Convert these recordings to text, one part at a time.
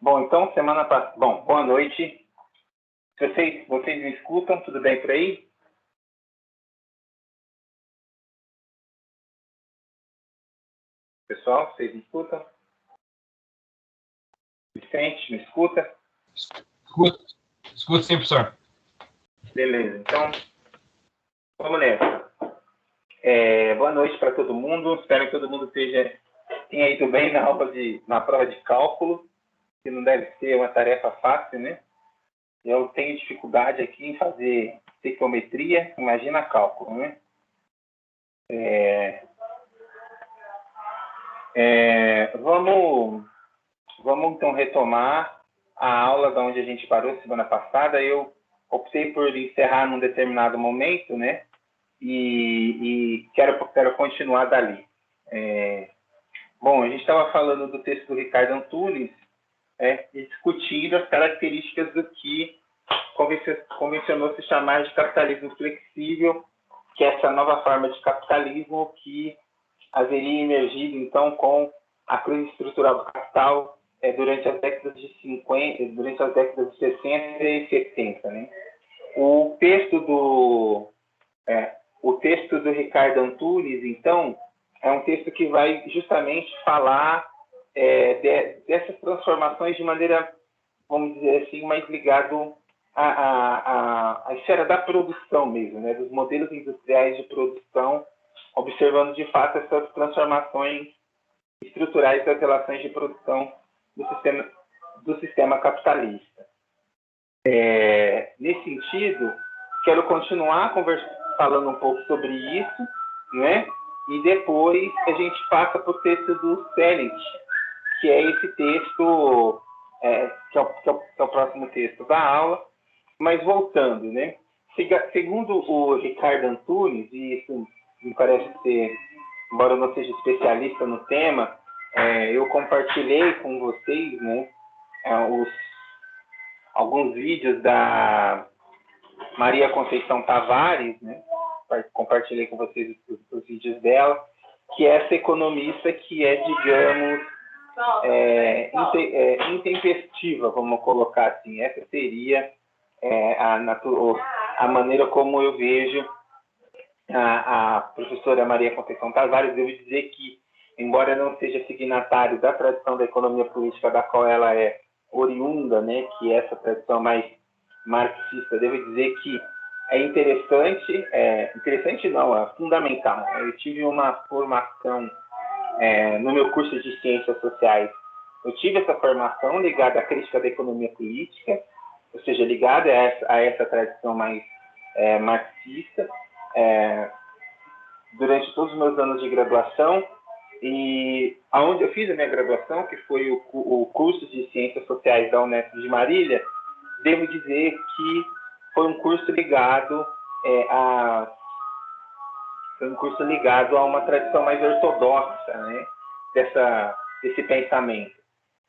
Bom, então, semana passada... Bom, boa noite. Vocês me escutam? Tudo bem por aí? Pessoal, vocês me escutam? Vicente, me escuta? Escuta sim, professor. Beleza, então, vamos nessa. Boa noite para todo mundo. Espero que todo mundo tenha ido bem na prova de cálculo, que não deve ser uma tarefa fácil, né? Eu tenho dificuldade aqui em fazer estequiometria, imagina cálculo, né? Vamos então retomar a aula da onde a gente parou semana passada. Eu optei por encerrar num determinado momento, né? E quero continuar dali. Bom, a gente estava falando do texto do Ricardo Antunes, e discutindo as características do que convencionou se chamar de capitalismo flexível, que é essa nova forma de capitalismo que haveria emergido, então, com a crise estrutural do capital durante as décadas de 50, durante as décadas de 60 e 70, né? O texto do Ricardo Antunes, então, é um texto que vai justamente falar dessas transformações de maneira, vamos dizer assim, mais ligado à esfera da produção mesmo, né? Dos modelos industriais de produção, observando de fato essas transformações estruturais das relações de produção do sistema capitalista. Nesse sentido, quero continuar falando um pouco sobre isso, né? E depois a gente passa para o texto do Selig, que é esse texto, que é o próximo texto da aula. Mas voltando, né? Segundo o Ricardo Antunes, e isso me parece ser, embora eu não seja especialista no tema, eu compartilhei com vocês, né, alguns vídeos da Maria Conceição Tavares, né? Compartilhei com vocês os vídeos dela, que é essa economista que é, digamos, intempestiva, vamos colocar assim. Essa seria a maneira como eu vejo a professora Maria Conceição Tavares. Devo dizer que, embora não seja signatário da tradição da economia política da qual ela é oriunda, né, que é essa tradição mais marxista, devo dizer que é interessante não, é fundamental. Eu tive uma formação no meu curso de Ciências Sociais. Eu tive essa formação ligada à crítica da economia política, ou seja, ligada a essa tradição mais marxista, durante todos os meus anos de graduação, e aonde eu fiz a minha graduação, que foi o curso de Ciências Sociais da Unesp de Marília, devo dizer que foi um curso ligado a uma tradição mais ortodoxa, né, desse pensamento.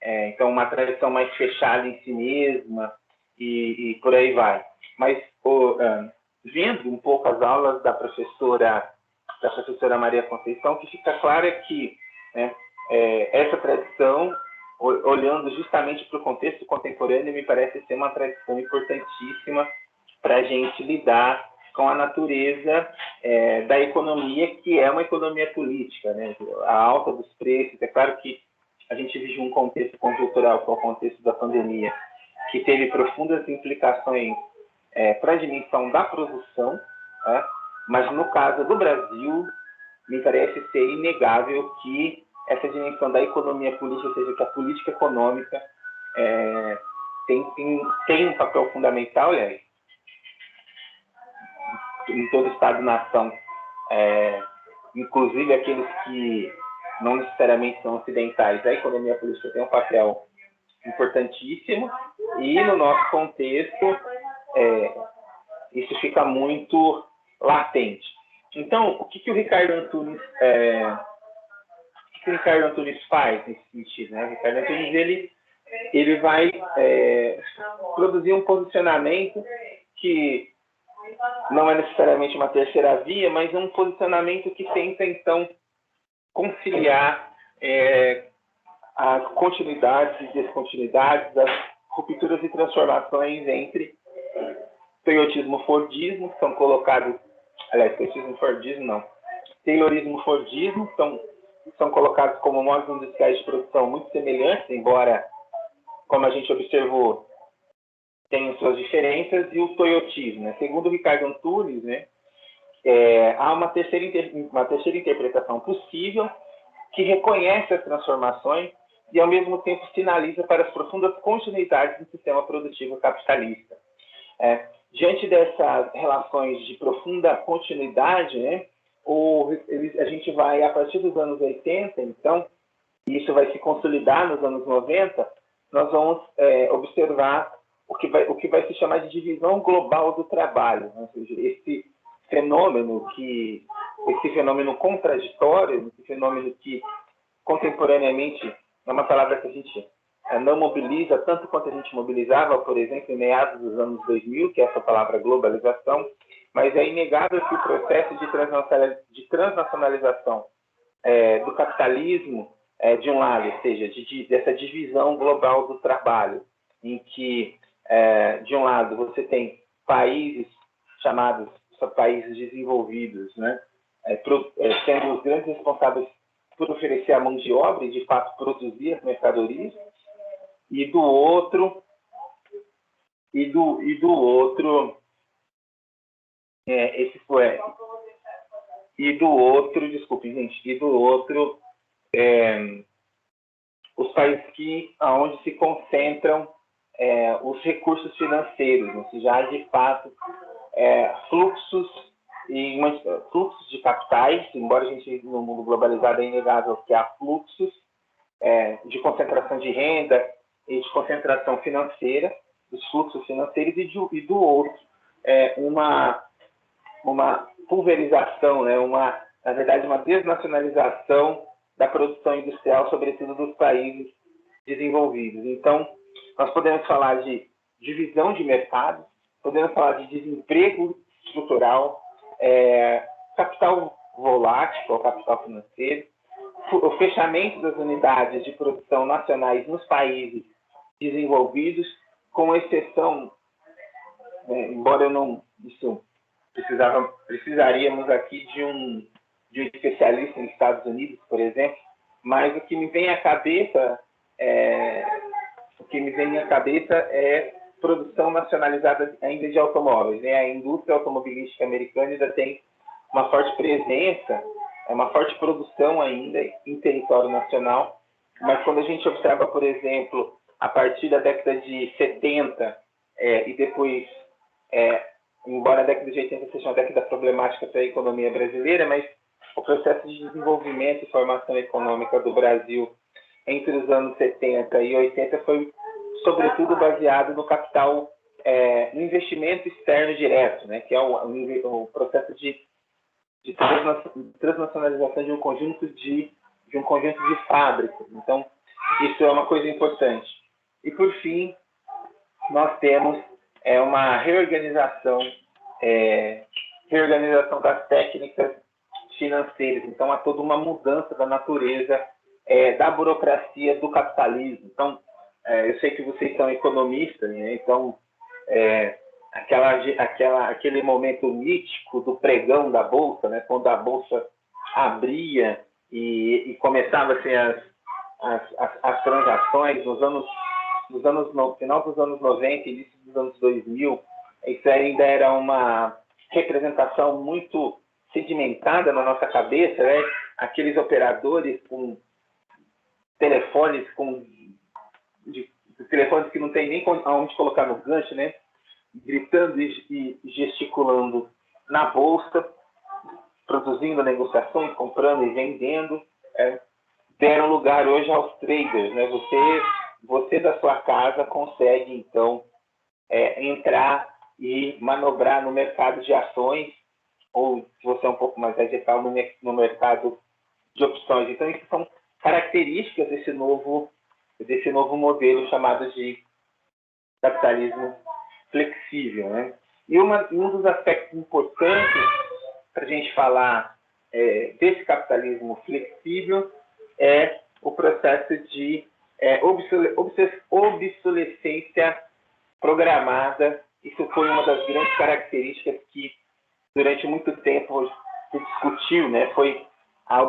Então, uma tradição mais fechada em si mesma, e por aí vai. Mas, vendo um pouco as aulas da professora Maria Conceição, que fica claro é que, né, essa tradição, olhando justamente para o contexto contemporâneo, me parece ser uma tradição importantíssima para a gente lidar com a natureza da economia, que é uma economia política, né? A alta dos preços. É claro que a gente vive um contexto conjuntural, que é o contexto da pandemia, que teve profundas implicações para a dimensão da produção, né? Mas no caso do Brasil, me parece ser inegável que essa dimensão da economia política, ou seja, que a política econômica tem um papel fundamental, aliás, em todo Estado-nação, inclusive aqueles que não necessariamente são ocidentais. A economia política tem um papel importantíssimo, e no nosso contexto isso fica muito latente. Então, o que o Ricardo Antunes faz nesse sentido, né? O Ricardo Antunes ele vai produzir um posicionamento que não é necessariamente uma terceira via, mas é um posicionamento que tenta, então, conciliar as continuidades e descontinuidades, as rupturas e transformações entre toyotismo-fordismo, que são colocados, aliás, toyotismo-fordismo não, taylorismo-fordismo, são colocados como modos industriais de produção muito semelhantes, embora, como a gente observou, tenham suas diferenças, e o toyotismo, né? Segundo o Ricardo Antunes, né, há uma terceira interpretação possível que reconhece as transformações e, ao mesmo tempo, sinaliza para as profundas continuidades do sistema produtivo capitalista. Diante dessas relações de profunda continuidade, né, a gente vai, a partir dos anos 80, então, e isso vai se consolidar nos anos 90, nós vamos observar o que vai se chamar de divisão global do trabalho, né? Ou seja, esse fenômeno contraditório, esse fenômeno que contemporaneamente é uma palavra que a gente não mobiliza tanto quanto a gente mobilizava, por exemplo, em meados dos anos 2000, que é essa palavra globalização, mas é inegável que o processo de transnacionalização do capitalismo, de um lado, ou seja, dessa divisão global do trabalho, em que, de um lado, você tem países chamados países desenvolvidos, né, sendo os grandes responsáveis por oferecer a mão de obra e, de fato, produzir as mercadorias, e do outro, desculpe, gente, os países onde se concentram os recursos financeiros, né? Se já há, de fato, fluxos de capitais, embora a gente, no mundo globalizado, é inegável que há fluxos de concentração de renda e de concentração financeira, dos fluxos financeiros, e do outro, uma pulverização, né? Na verdade, uma desnacionalização da produção industrial, sobretudo dos países desenvolvidos. Então, nós podemos falar de divisão de mercado, podemos falar de desemprego estrutural, capital volátil, capital financeiro, o fechamento das unidades de produção nacionais nos países desenvolvidos, com exceção, embora precisaríamos aqui de um especialista em Estados Unidos, por exemplo, mas o que me vem à cabeça é produção nacionalizada ainda de automóveis, né? A indústria automobilística americana ainda tem uma forte presença, uma forte produção ainda em território nacional, mas quando a gente observa, por exemplo, a partir da década de 70 e depois, embora a década de 80 seja uma década problemática para a economia brasileira, mas o processo de desenvolvimento e formação econômica do Brasil entre os anos 70 e 80 foi, sobretudo, baseado no capital, no investimento externo direto, né, que é o processo de transnacionalização de um conjunto de fábricas. Então, isso é uma coisa importante. E, por fim, nós temos uma reorganização das técnicas financeiras. Então, há toda uma mudança da natureza da burocracia do capitalismo. Então, eu sei que vocês são economistas, né? Então, aquele momento mítico do pregão da Bolsa, né? Quando a Bolsa abria e começava-se as transações no final dos anos 90, início dos anos 2000, isso ainda era uma representação muito sedimentada na nossa cabeça, né? Aqueles operadores com telefones que não tem nem aonde colocar no gancho, né? Gritando e gesticulando na bolsa, produzindo negociações, comprando e vendendo, deram lugar hoje aos traders, né? Você da sua casa consegue, então, entrar e manobrar no mercado de ações, ou, se você é um pouco mais radical, no mercado de opções. Então, isso são características desse novo modelo chamado de capitalismo flexível, né? E um dos aspectos importantes para a gente falar desse capitalismo flexível é o processo de obsolescência programada. Isso foi uma das grandes características que, durante muito tempo, se discutiu, né? Foi a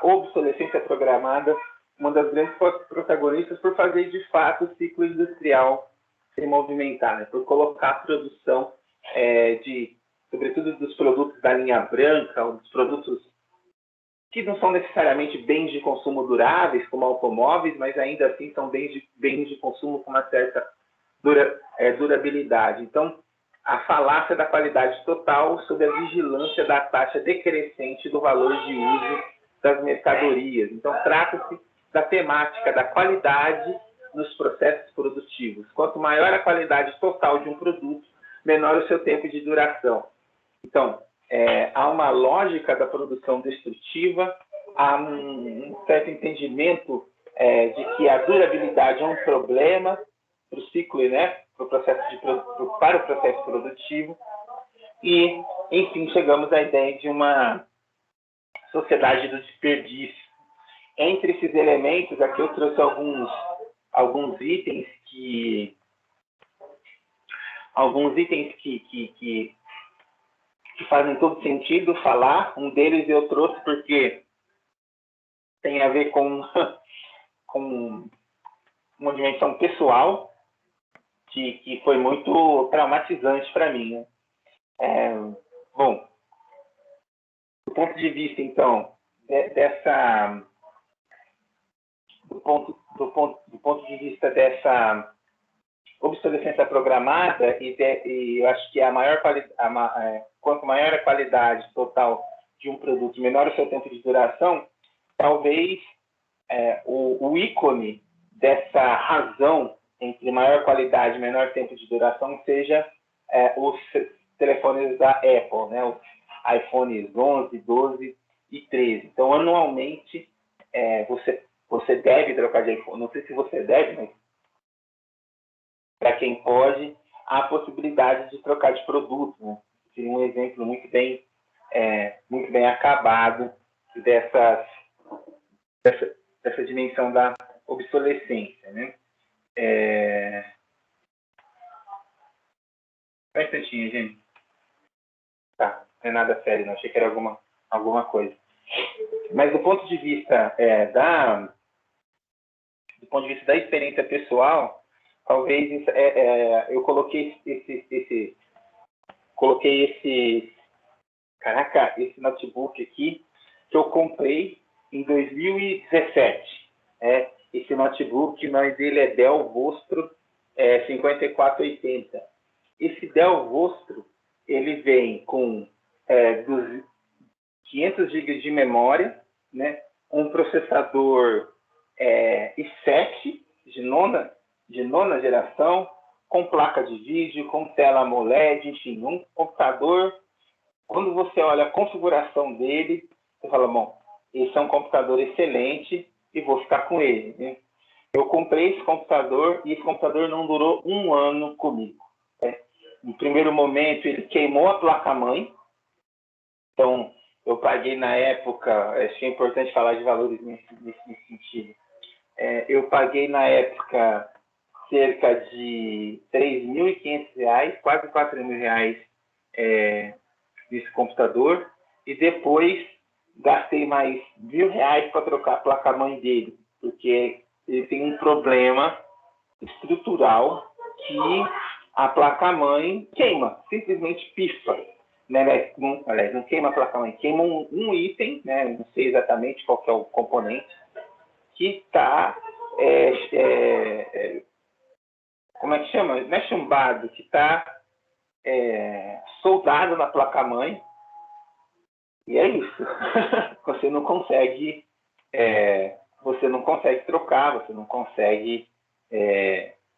obsolescência programada, uma das grandes protagonistas por fazer, de fato, o ciclo industrial se movimentar, né? Por colocar a produção sobretudo dos produtos da linha branca, ou dos produtos que não são necessariamente bens de consumo duráveis, como automóveis, mas ainda assim são bens de consumo com uma certa durabilidade. Então, a falácia da qualidade total sob a vigilância da taxa decrescente do valor de uso das mercadorias. Então, trata-se da temática da qualidade nos processos produtivos. Quanto maior a qualidade total de um produto, menor o seu tempo de duração. Então, há uma lógica da produção destrutiva, há um certo entendimento de que a durabilidade é um problema para o ciclo, né, para o processo produtivo. E, enfim, chegamos à ideia de uma sociedade do desperdício. Entre esses elementos, aqui eu trouxe alguns itens que fazem todo sentido falar. Um deles eu trouxe porque tem a ver com uma dimensão pessoal que foi muito traumatizante para mim, né? Bom, do ponto de vista, então, do ponto de vista dessa obsolescência programada, e eu acho que quanto maior a qualidade total de um produto, menor o seu tempo de duração, talvez o ícone dessa razão entre maior qualidade e menor tempo de duração seja os telefones da Apple, né? Os iPhones 11, 12 e 13. Então, anualmente, você deve trocar de iPhone. Não sei se você deve, mas para quem pode, há a possibilidade de trocar de produto, né? Seria um exemplo muito bem acabado dessa dimensão da obsolescência, né? Só um instantinho, gente. Tá, não é nada sério, não. Achei que era alguma coisa. Mas do ponto de vista da experiência pessoal, talvez eu coloquei esse notebook aqui que eu comprei em 2017. Esse notebook, mas ele é Dell Vostro 5480. Esse Dell Vostro, ele vem com 500 GB de memória, né? Um processador i7 de nona geração, com placa de vídeo, com tela AMOLED, enfim, um computador. Quando você olha a configuração dele, você fala, bom, esse é um computador excelente e vou ficar com ele, né? Eu comprei esse computador e esse computador não durou um ano comigo. No primeiro momento, ele queimou a placa-mãe. Então, eu paguei na época, acho que é importante falar de valores nesse sentido. Eu paguei na época cerca de R$3.500, quase R$4.000 nesse computador, e depois gastei mais R$1.000 para trocar a placa-mãe dele, porque ele tem um problema estrutural que a placa-mãe queima, simplesmente pifa. Né? Não queima a placa-mãe, queima um item, né? Não sei exatamente qual que é o componente, que está, como é que chama? Não é chumbado, que está soldado na placa-mãe, e é isso. Você não consegue trocar, você não consegue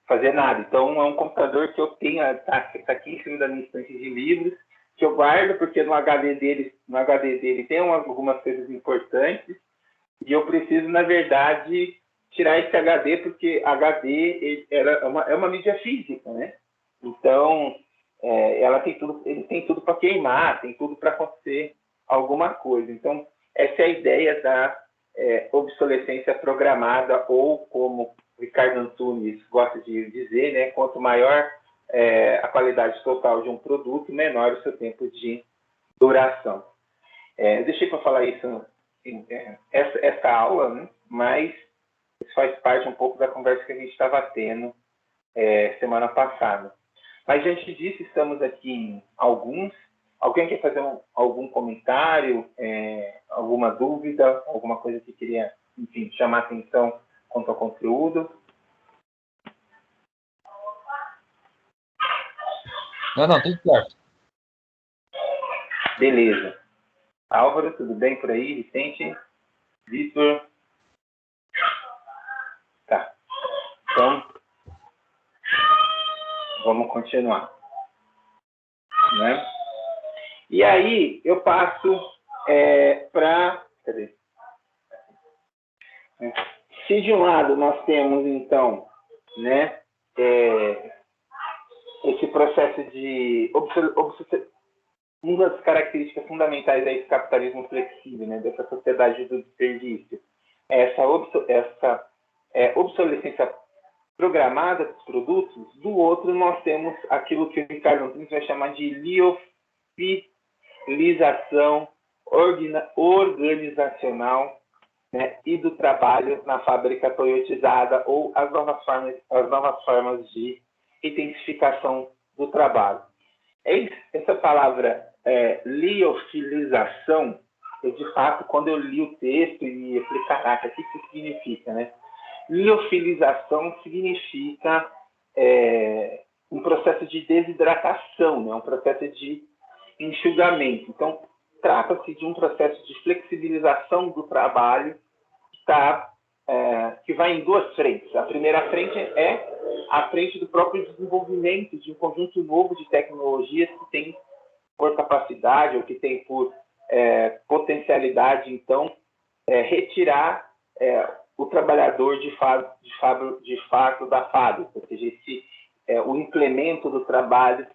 fazer nada. Então, é um computador que eu tenho, está aqui em cima da minha estante de livros, que eu guardo, porque no HD dele tem algumas coisas importantes, e eu preciso, na verdade, tirar esse HD, porque HD é uma mídia física, né? Então, ele tem tudo para queimar, tem tudo para acontecer alguma coisa. Então, essa é a ideia obsolescência programada, ou como o Ricardo Antunes gosta de dizer, né, quanto maior a qualidade total de um produto, menor o seu tempo de duração. Eu deixei para falar isso essa aula, né, mas isso faz parte um pouco da conversa que a gente estava tendo semana passada. Mas, diante disso, estamos aqui em alguns. Alguém quer fazer algum comentário, alguma dúvida, alguma coisa que queria, enfim, chamar atenção quanto ao conteúdo? Não, tudo certo. Beleza. Álvaro, tudo bem por aí? Vicente? Vitor? Tá. Então, vamos continuar. Né? E aí, eu passo para... Cadê? Se de um lado nós temos, então, né, esse processo de... Uma das características fundamentais desse capitalismo flexível, né, dessa sociedade do desperdício, essa obsolescência programada dos produtos. Do outro, nós temos aquilo que o Ricardo Antunes vai chamar de liofilização organizacional, né, e do trabalho na fábrica toyotizada, ou as novas formas de intensificação do trabalho. Essa palavra liofilização, de fato, quando eu li o texto e eu falei, caraca, o que isso significa, né? Liofilização significa um processo de desidratação, né? Um processo de enxugamento. Então, trata-se de um processo de flexibilização do trabalho que vai em duas frentes. A primeira frente é a frente do próprio desenvolvimento de um conjunto novo de tecnologias que tem por capacidade ou que tem por potencialidade, então, retirar o trabalhador de fato da fábrica, ou seja, o implemento do trabalho,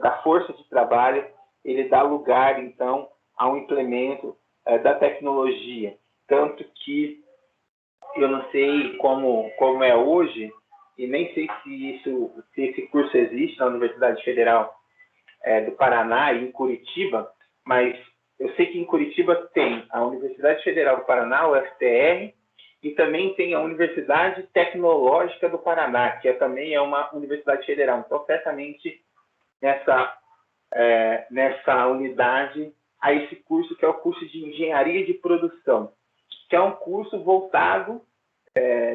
da força de trabalho, ele dá lugar, então, a um implemento da tecnologia. Tanto que eu não sei como é hoje, e nem sei se esse curso existe na Universidade Federal do Paraná e em Curitiba, mas eu sei que em Curitiba tem a Universidade Federal do Paraná, o UFPR, e também tem a Universidade Tecnológica do Paraná, que também é uma universidade federal. Então, certamente, nessa unidade, há esse curso, que é o curso de Engenharia de Produção, que é um curso voltado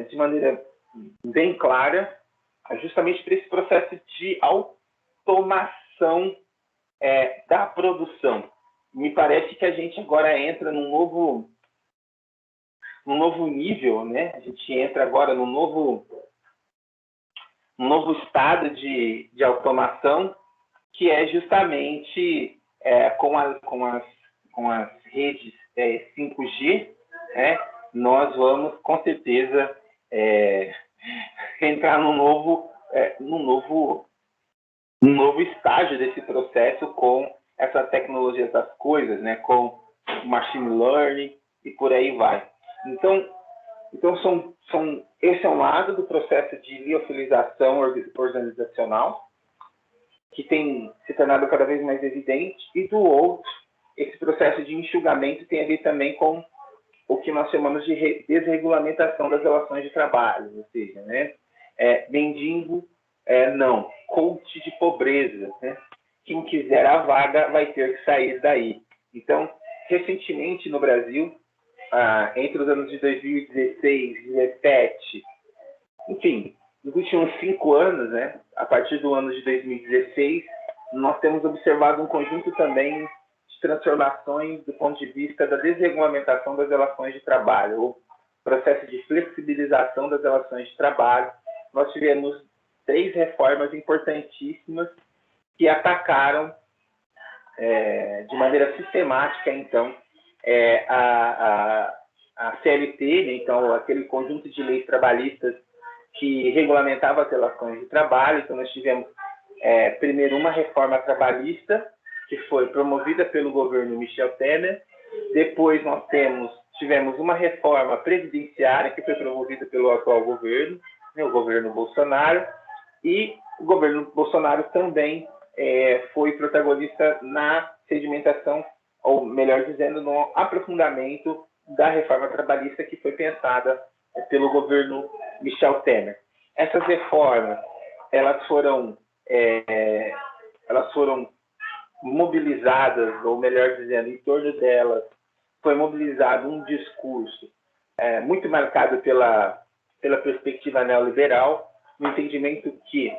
de maneira bem clara justamente para esse processo de automação da produção. Me parece que a gente agora entra num novo nível, né? A gente entra agora num novo estado de automação, que é justamente com as redes 5G, né? Nós vamos, com certeza, entrar num novo estágio desse processo com essa tecnologia das coisas, né? Com machine learning e por aí vai. Então esse é um lado do processo de liofilização organizacional, que tem se tornado cada vez mais evidente, e do outro, esse processo de enxugamento tem a ver também com o que nós chamamos de desregulamentação das relações de trabalho, ou seja, né, mendigo não, coach de pobreza, né? Quem quiser a vaga vai ter que sair daí. Então, recentemente no Brasil, entre os anos de 2016 e 2017, enfim, nos últimos 5 anos, né, a partir do ano de 2016, nós temos observado um conjunto também de transformações do ponto de vista da desregulamentação das relações de trabalho, ou processo de flexibilização das relações de trabalho. Nós tivemos 3 reformas importantíssimas que atacaram de maneira sistemática, então, a CLT, né, então, aquele conjunto de leis trabalhistas que regulamentava as relações de trabalho. Então, nós tivemos, primeiro, uma reforma trabalhista, que foi promovida pelo governo Michel Temer. Depois, nós temos tivemos uma reforma previdenciária que foi promovida pelo atual governo, né, o governo Bolsonaro, e o governo Bolsonaro também foi protagonista na sedimentação, ou melhor dizendo, no aprofundamento da reforma trabalhista que foi pensada pelo governo Michel Temer. Essas reformas, elas foram mobilizadas, ou melhor dizendo, em torno delas, foi mobilizado um discurso muito marcado pela perspectiva neoliberal, no entendimento que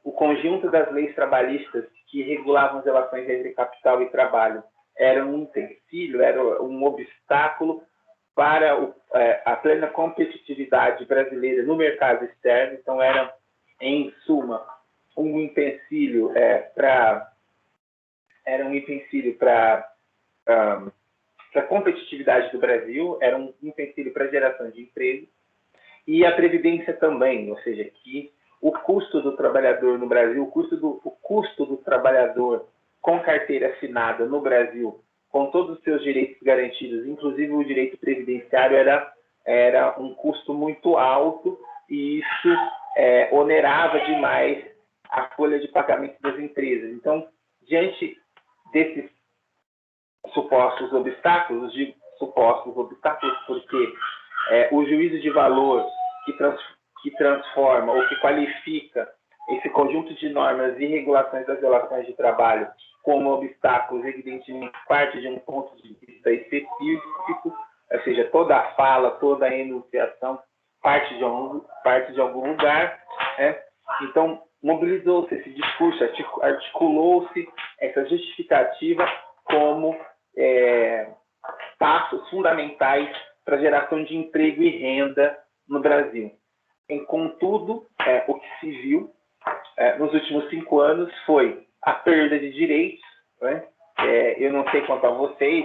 o conjunto das leis trabalhistas que regulavam as relações entre capital e trabalho era um empecilho, era um obstáculo para a plena competitividade brasileira no mercado externo. Então, era, em suma, um empecilho para a competitividade do Brasil, era um empecilho para a geração de emprego, e a previdência também, ou seja, que o custo do trabalhador no Brasil, o custo do trabalhador com carteira assinada no Brasil, com todos os seus direitos garantidos, inclusive o direito previdenciário, era um custo muito alto, e isso onerava demais a folha de pagamento das empresas. Então, diante desses supostos obstáculos, porque o juízo de valor que transforma ou que qualifica esse conjunto de normas e regulações das relações de trabalho como obstáculos, evidentemente, parte de um ponto de vista específico, ou seja, toda a fala, toda a enunciação parte de algum lugar, né? Então, mobilizou-se esse discurso, articulou-se essa justificativa como passos fundamentais para a geração de emprego e renda no Brasil. Contudo, o que se viu nos últimos 5 anos foi a perda de direitos, né? Eu não sei quanto a vocês,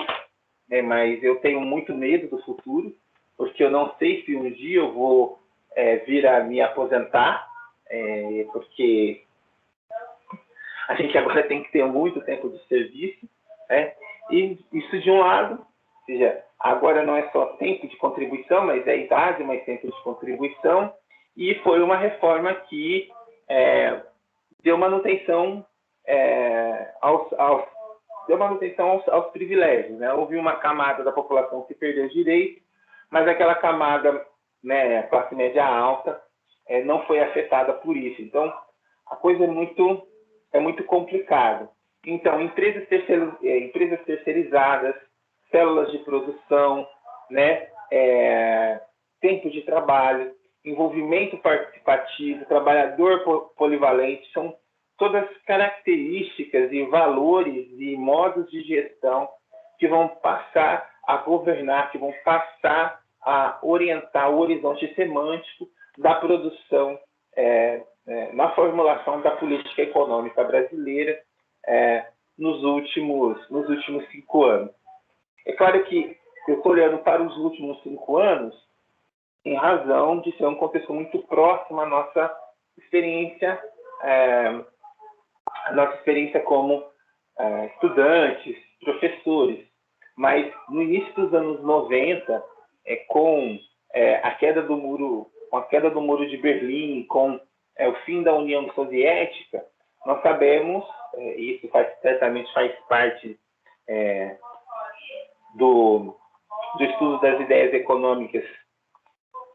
né, mas eu tenho muito medo do futuro, porque eu não sei se um dia eu vou vir a me aposentar, porque a gente agora tem que ter muito tempo de serviço, né? E isso de um lado, ou seja, agora não é só tempo de contribuição, mas é idade, mas tempo de contribuição, e foi uma reforma que deu manutenção aos privilégios, né? Houve uma camada da população que perdeu direito, mas aquela camada, né, classe média alta, não foi afetada por isso. Então, a coisa é muito complicada. Então, empresas terceirizadas, células de produção, né, tempo de trabalho, envolvimento participativo, trabalhador polivalente, são todas características e valores e modos de gestão que vão passar a governar, que vão passar a orientar o horizonte semântico da produção na formulação da política econômica brasileira nos últimos 5 anos. É claro que eu estou olhando para os últimos 5 anos em razão de ser um contexto muito próximo à nossa experiência como estudantes, professores. Mas no início dos anos 90, com a queda do muro de Berlim, com o fim da União Soviética, nós sabemos, e isso certamente faz parte do estudo das ideias econômicas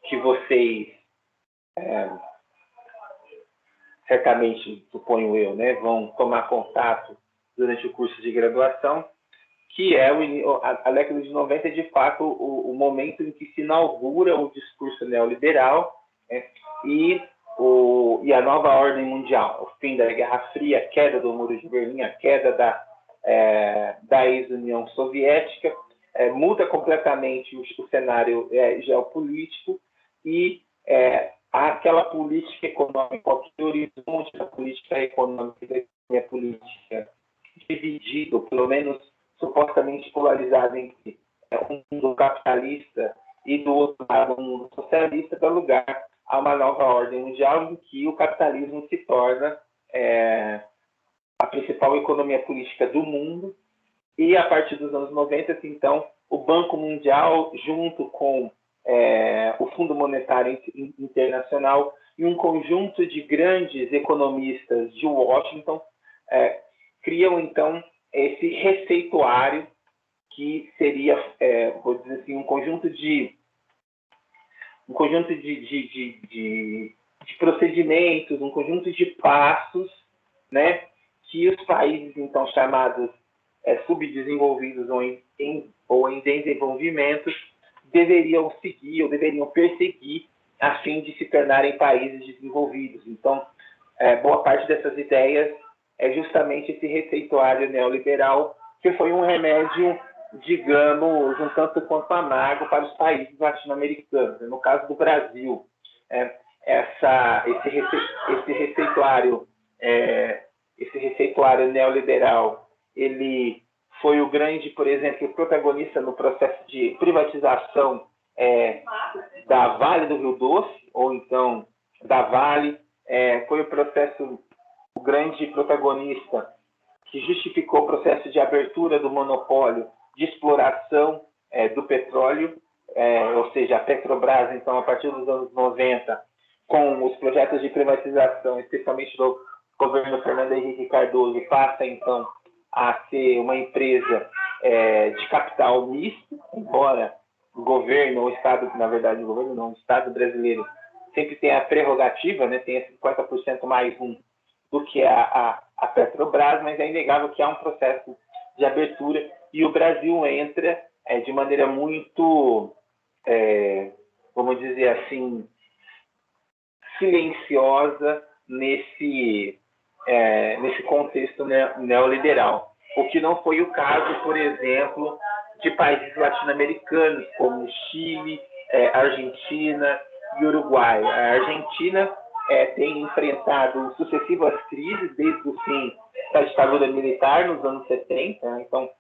que vocês certamente, suponho eu, né, vão tomar contato durante o curso de graduação, que a década de 90 é, de fato, o momento em que se inaugura o discurso neoliberal, né, e a nova ordem mundial, o fim da Guerra Fria, a queda do Muro de Berlim, a queda da ex-União Soviética, muda completamente o cenário geopolítico, e aquela política econômica, aquele horizonte da política econômica e da política dividido, ou pelo menos supostamente polarizado entre um mundo capitalista e do outro lado um mundo socialista, dá lugar a uma nova ordem mundial em que o capitalismo se torna a principal economia política do mundo, e a partir dos anos 90, então, o Banco Mundial, junto com o Fundo Monetário Internacional e um conjunto de grandes economistas de Washington, criam, então, esse receituário que seria, vou dizer assim, um conjunto de procedimentos, um conjunto de passos, né, que os países, então, chamados subdesenvolvidos ou em desenvolvimento deveriam seguir ou deveriam perseguir a fim de se tornarem países desenvolvidos. Então, boa parte dessas ideias é justamente esse receituário neoliberal, que foi um remédio, digamos, um tanto quanto amargo para os países latino-americanos. No caso do Brasil, esse receituário neoliberal, ele foi o grande, por exemplo, protagonista no processo de privatização da Vale do Rio Doce, ou então da Vale, foi o grande protagonista que justificou o processo de abertura do monopólio de exploração do petróleo, ou seja, a Petrobras, então, a partir dos anos 90, com os projetos de privatização, especialmente do governo Fernando Henrique Cardoso, passa, então, a ser uma empresa de capital misto, embora o governo, ou o Estado, na verdade, o governo não, o Estado brasileiro sempre tem a prerrogativa, né, tem 50% mais um do que a Petrobras, mas é inegável que há um processo de abertura e o Brasil entra de maneira muito, vamos dizer assim, silenciosa nesse contexto neoliberal. O que não foi o caso, por exemplo, de países latino-americanos, como Chile, Argentina e Uruguai. A Argentina tem enfrentado sucessivas crises desde o fim da ditadura militar nos anos 70, né? Então,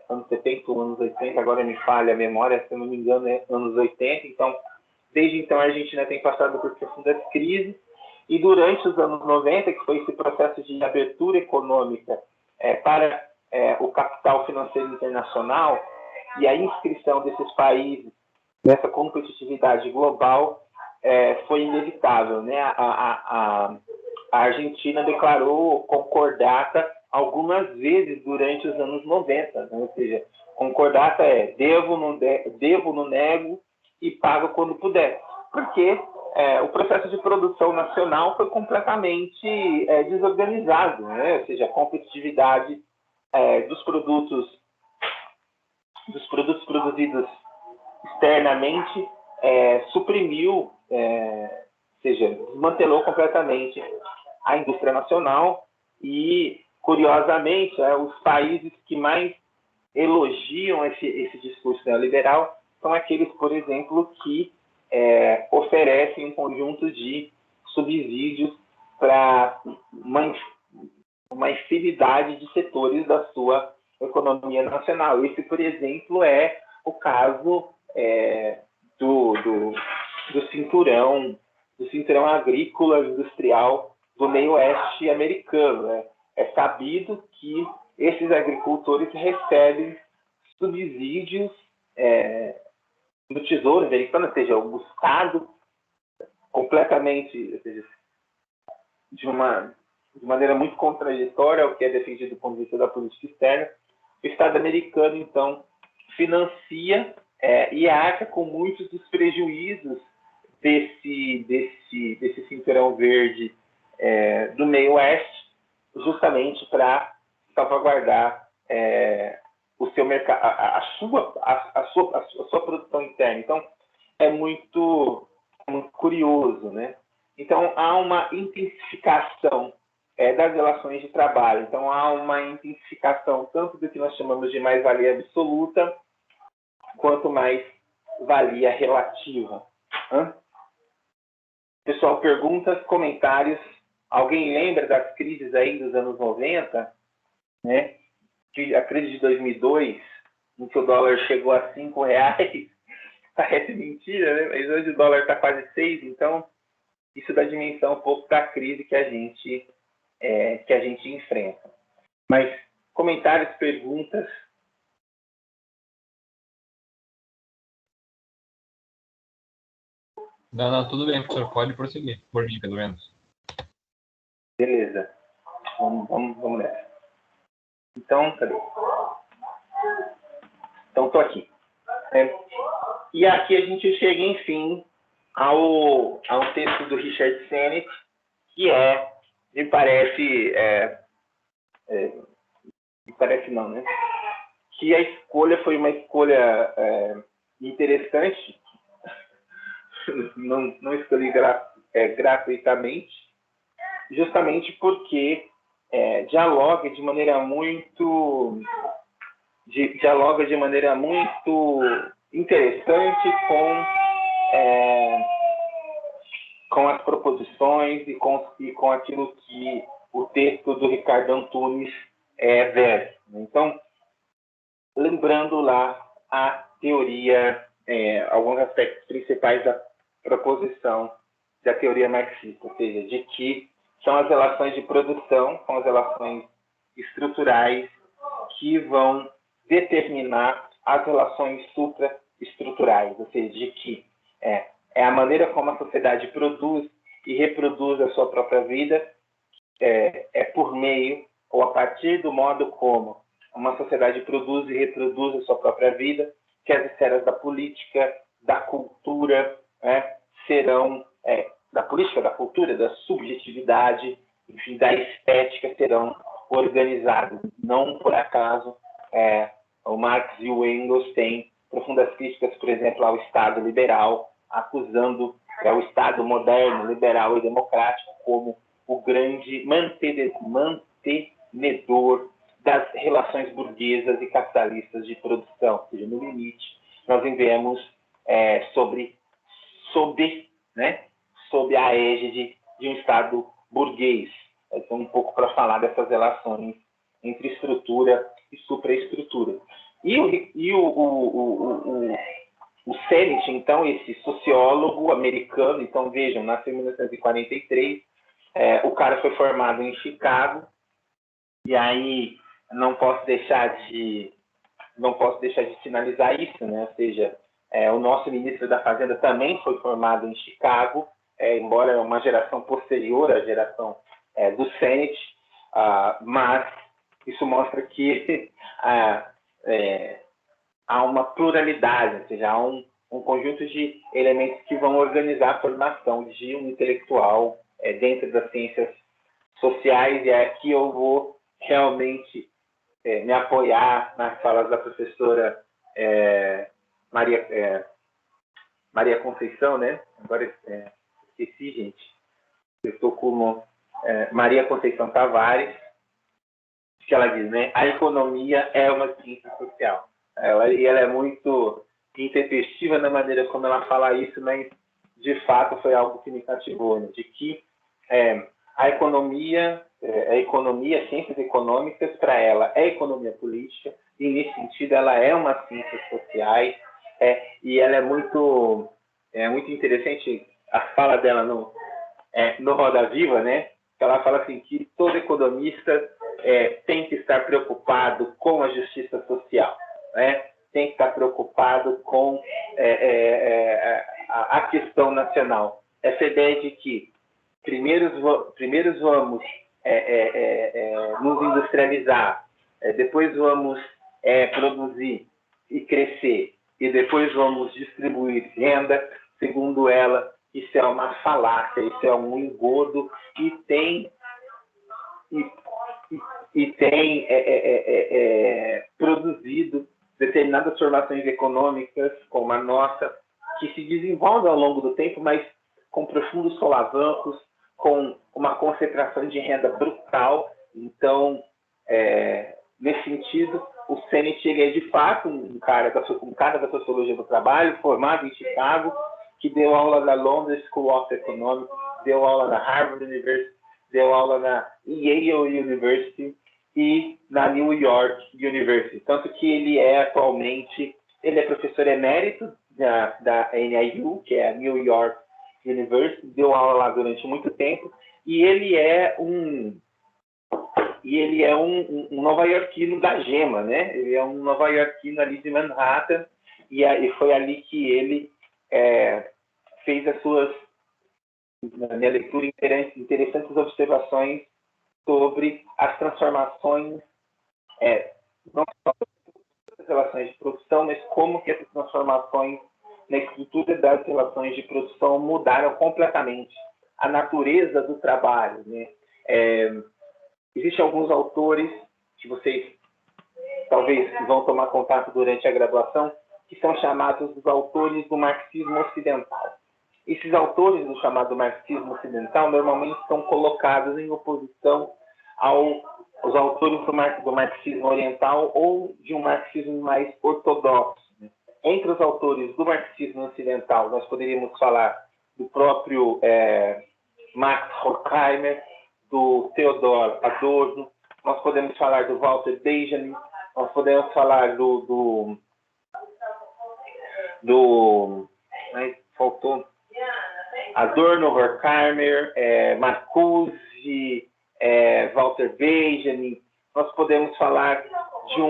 anos 70 ou anos 80, agora me falha a memória, se eu não me engano, anos 80. Então, desde então, a Argentina tem passado por profundas crises, e durante os anos 90, que foi esse processo de abertura econômica para o capital financeiro internacional e a inscrição desses países nessa competitividade global, foi inevitável, né? A Argentina declarou concordata algumas vezes durante os anos 90, né? Ou seja, concordata devo, não nego e pago quando puder, porque o processo de produção nacional foi completamente desorganizado, né? Ou seja, a competitividade dos produtos produzidos externamente suprimiu, ou seja, desmantelou completamente a indústria nacional e, curiosamente, os países que mais elogiam esse discurso neoliberal são aqueles, por exemplo, que oferecem um conjunto de subsídios para uma infinidade de setores da sua economia nacional. Esse, por exemplo, é o caso do cinturão agrícola industrial do meio oeste americano, né? É sabido que esses agricultores recebem subsídios do Tesouro americano, ou seja, o Estado completamente, ou seja, de maneira muito contraditória ao que é defendido do ponto de vista da política externa. O Estado americano, então, financia e arca com muitos dos prejuízos desse cinturão verde do meio oeste, justamente para salvaguardar o seu mercado, a sua produção interna. Então, é muito curioso, né? Então, há uma intensificação das relações de trabalho. Então, há uma intensificação tanto do que nós chamamos de mais-valia absoluta, quanto mais-valia relativa. Pessoal, perguntas, comentários. Alguém lembra das crises aí dos anos 90? Né? A crise de 2002, em que o dólar chegou a R$5, parece mentira, né? Mas hoje o dólar está quase 6, então isso dá dimensão um pouco da crise que a gente enfrenta. Mas comentários, perguntas? Não, não, tudo bem, professor. Pode prosseguir, por mim, pelo menos. Beleza. Vamos nessa. Então, cadê? Então, estou aqui. E aqui a gente chega, enfim, ao texto do Richard Sennett, que me parece, me parece não, né? Que a escolha foi uma escolha interessante, não escolhi gratuitamente, justamente porque dialoga de maneira muito interessante com as proposições e com aquilo que o texto do Ricardo Antunes versa. Então, lembrando lá a teoria, alguns aspectos principais da proposição da teoria marxista, ou seja, de que são as relações de produção, são as relações estruturais que vão determinar as relações supraestruturais, ou seja, de que é a maneira como a sociedade produz e reproduz a sua própria vida, por meio ou a partir do modo como uma sociedade produz e reproduz a sua própria vida, que as esferas da política, da cultura, serão, da política, da cultura, da subjetividade, enfim, da estética, serão organizadas. Não por acaso, o Marx e o Engels têm profundas críticas, por exemplo, ao Estado liberal, acusando o Estado moderno, liberal e democrático como o grande mantenedor das relações burguesas e capitalistas de produção. Ou seja, no limite, nós vivemos sob a égide de um Estado burguês. Então, um pouco para falar dessas relações entre estrutura e supraestrutura. E o Sennett, então, esse sociólogo americano, então, vejam, nasceu em 1943, o cara foi formado em Chicago, e aí não posso deixar de sinalizar isso, né? Ou seja, o nosso ministro da Fazenda também foi formado em Chicago, embora é uma geração posterior à geração do Sennett, mas isso mostra que há uma pluralidade, ou seja, há um conjunto de elementos que vão organizar a formação de um intelectual dentro das ciências sociais, e aqui eu vou realmente me apoiar nas falas da professora Maria Conceição, né? Agora esqueci, gente. Eu estou como Maria Conceição Tavares, que ela diz, né? A economia é uma ciência social. E ela é muito intempestiva na maneira como ela fala isso, mas de fato foi algo que me cativou, né? De que a economia, ciências econômicas, para ela é economia política, e nesse sentido ela é uma ciência sociais, e ela é muito interessante a fala dela no Roda Viva, né? Ela fala assim que todo economista tem que estar preocupado com a justiça social, né? Tem que estar preocupado com a questão nacional. Essa ideia de que primeiro vamos nos industrializar, depois vamos produzir e crescer, e depois vamos distribuir renda, segundo ela, isso é uma falácia, isso é um engodo, e tem produzido determinadas formações econômicas, como a nossa, que se desenvolvem ao longo do tempo, mas com profundos solavancos, com uma concentração de renda brutal. Então, nesse sentido, o Sennett é de fato um cara da sociologia do trabalho, formado em Chicago, que deu aula na London School of Economics, deu aula na Harvard University, deu aula na Yale University e na New York University. Tanto que ele atualmente professor emérito da NIU, que é a New York University, deu aula lá durante muito tempo, e ele é um nova-iorquino da gema, né? Ele é um nova-iorquino ali de Manhattan, e foi ali que ele fez fez na minha leitura, interessantes observações sobre as transformações, não só das relações de produção, mas como que essas transformações na estrutura das relações de produção mudaram completamente a natureza do trabalho, né? Existem alguns autores que vocês talvez vão tomar contato durante a graduação, que são chamados os autores do marxismo ocidental. Esses autores do chamado marxismo ocidental normalmente são colocados em oposição aos autores do marxismo oriental ou de um marxismo mais ortodoxo, né? Entre os autores do marxismo ocidental, nós poderíamos falar do próprio Max Horkheimer, do Theodor Adorno, nós podemos falar do Walter Benjamin, nós podemos falar faltou Adorno, Horkheimer, Marcuse, Walter Benjamin. Nós podemos falar de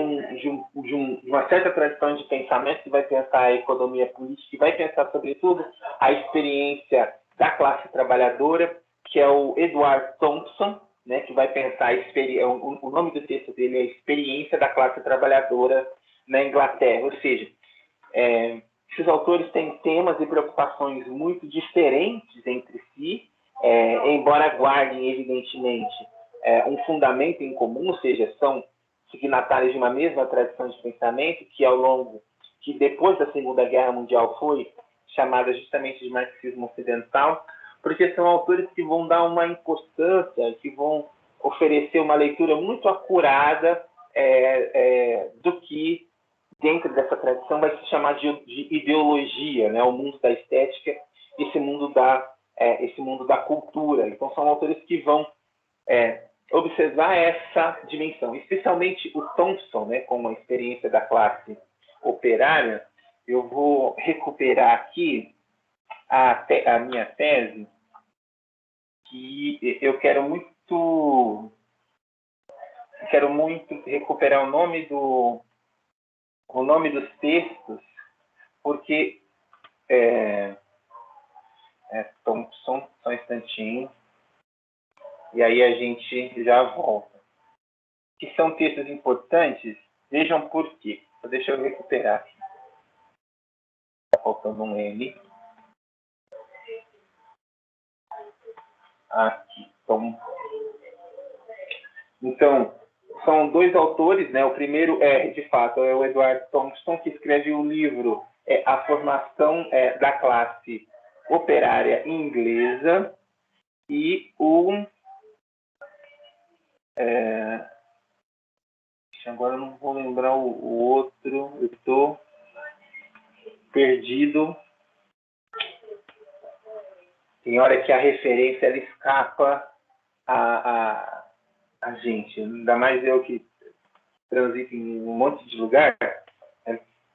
uma certa tradição de pensamento que vai pensar a economia política, que vai pensar, sobretudo, a experiência da classe trabalhadora, que é o Edward Thompson, né, que vai pensar o nome do texto dele é a experiência da classe trabalhadora na Inglaterra. Ou seja, esses autores têm temas e preocupações muito diferentes entre si, embora guardem, evidentemente, um fundamento em comum, ou seja, são signatários de uma mesma tradição de pensamento que depois da Segunda Guerra Mundial foi chamada justamente de marxismo ocidental, porque são autores que vão dar uma importância, que vão oferecer uma leitura muito acurada do que, dentro dessa tradição, vai se chamar de ideologia, né? O mundo da estética, esse mundo da cultura. Então, são autores que vão observar essa dimensão, especialmente o Thompson, né, com a experiência da classe operária. Eu vou recuperar aqui a minha tese, que eu quero muito recuperar o nome dos textos, porque Thompson, só um instantinho, e aí a gente já volta. Que são textos importantes, vejam por quê. Deixa eu recuperar aqui. Está faltando um N. Aqui. Então, são dois autores, né? O primeiro de fato, é o Edward Thompson, que escreve o livro A Formação da Classe Operária Inglesa, e agora eu não vou lembrar o outro, eu estou perdido. Tem hora que a referência ela escapa a gente, ainda mais eu que transito em um monte de lugar.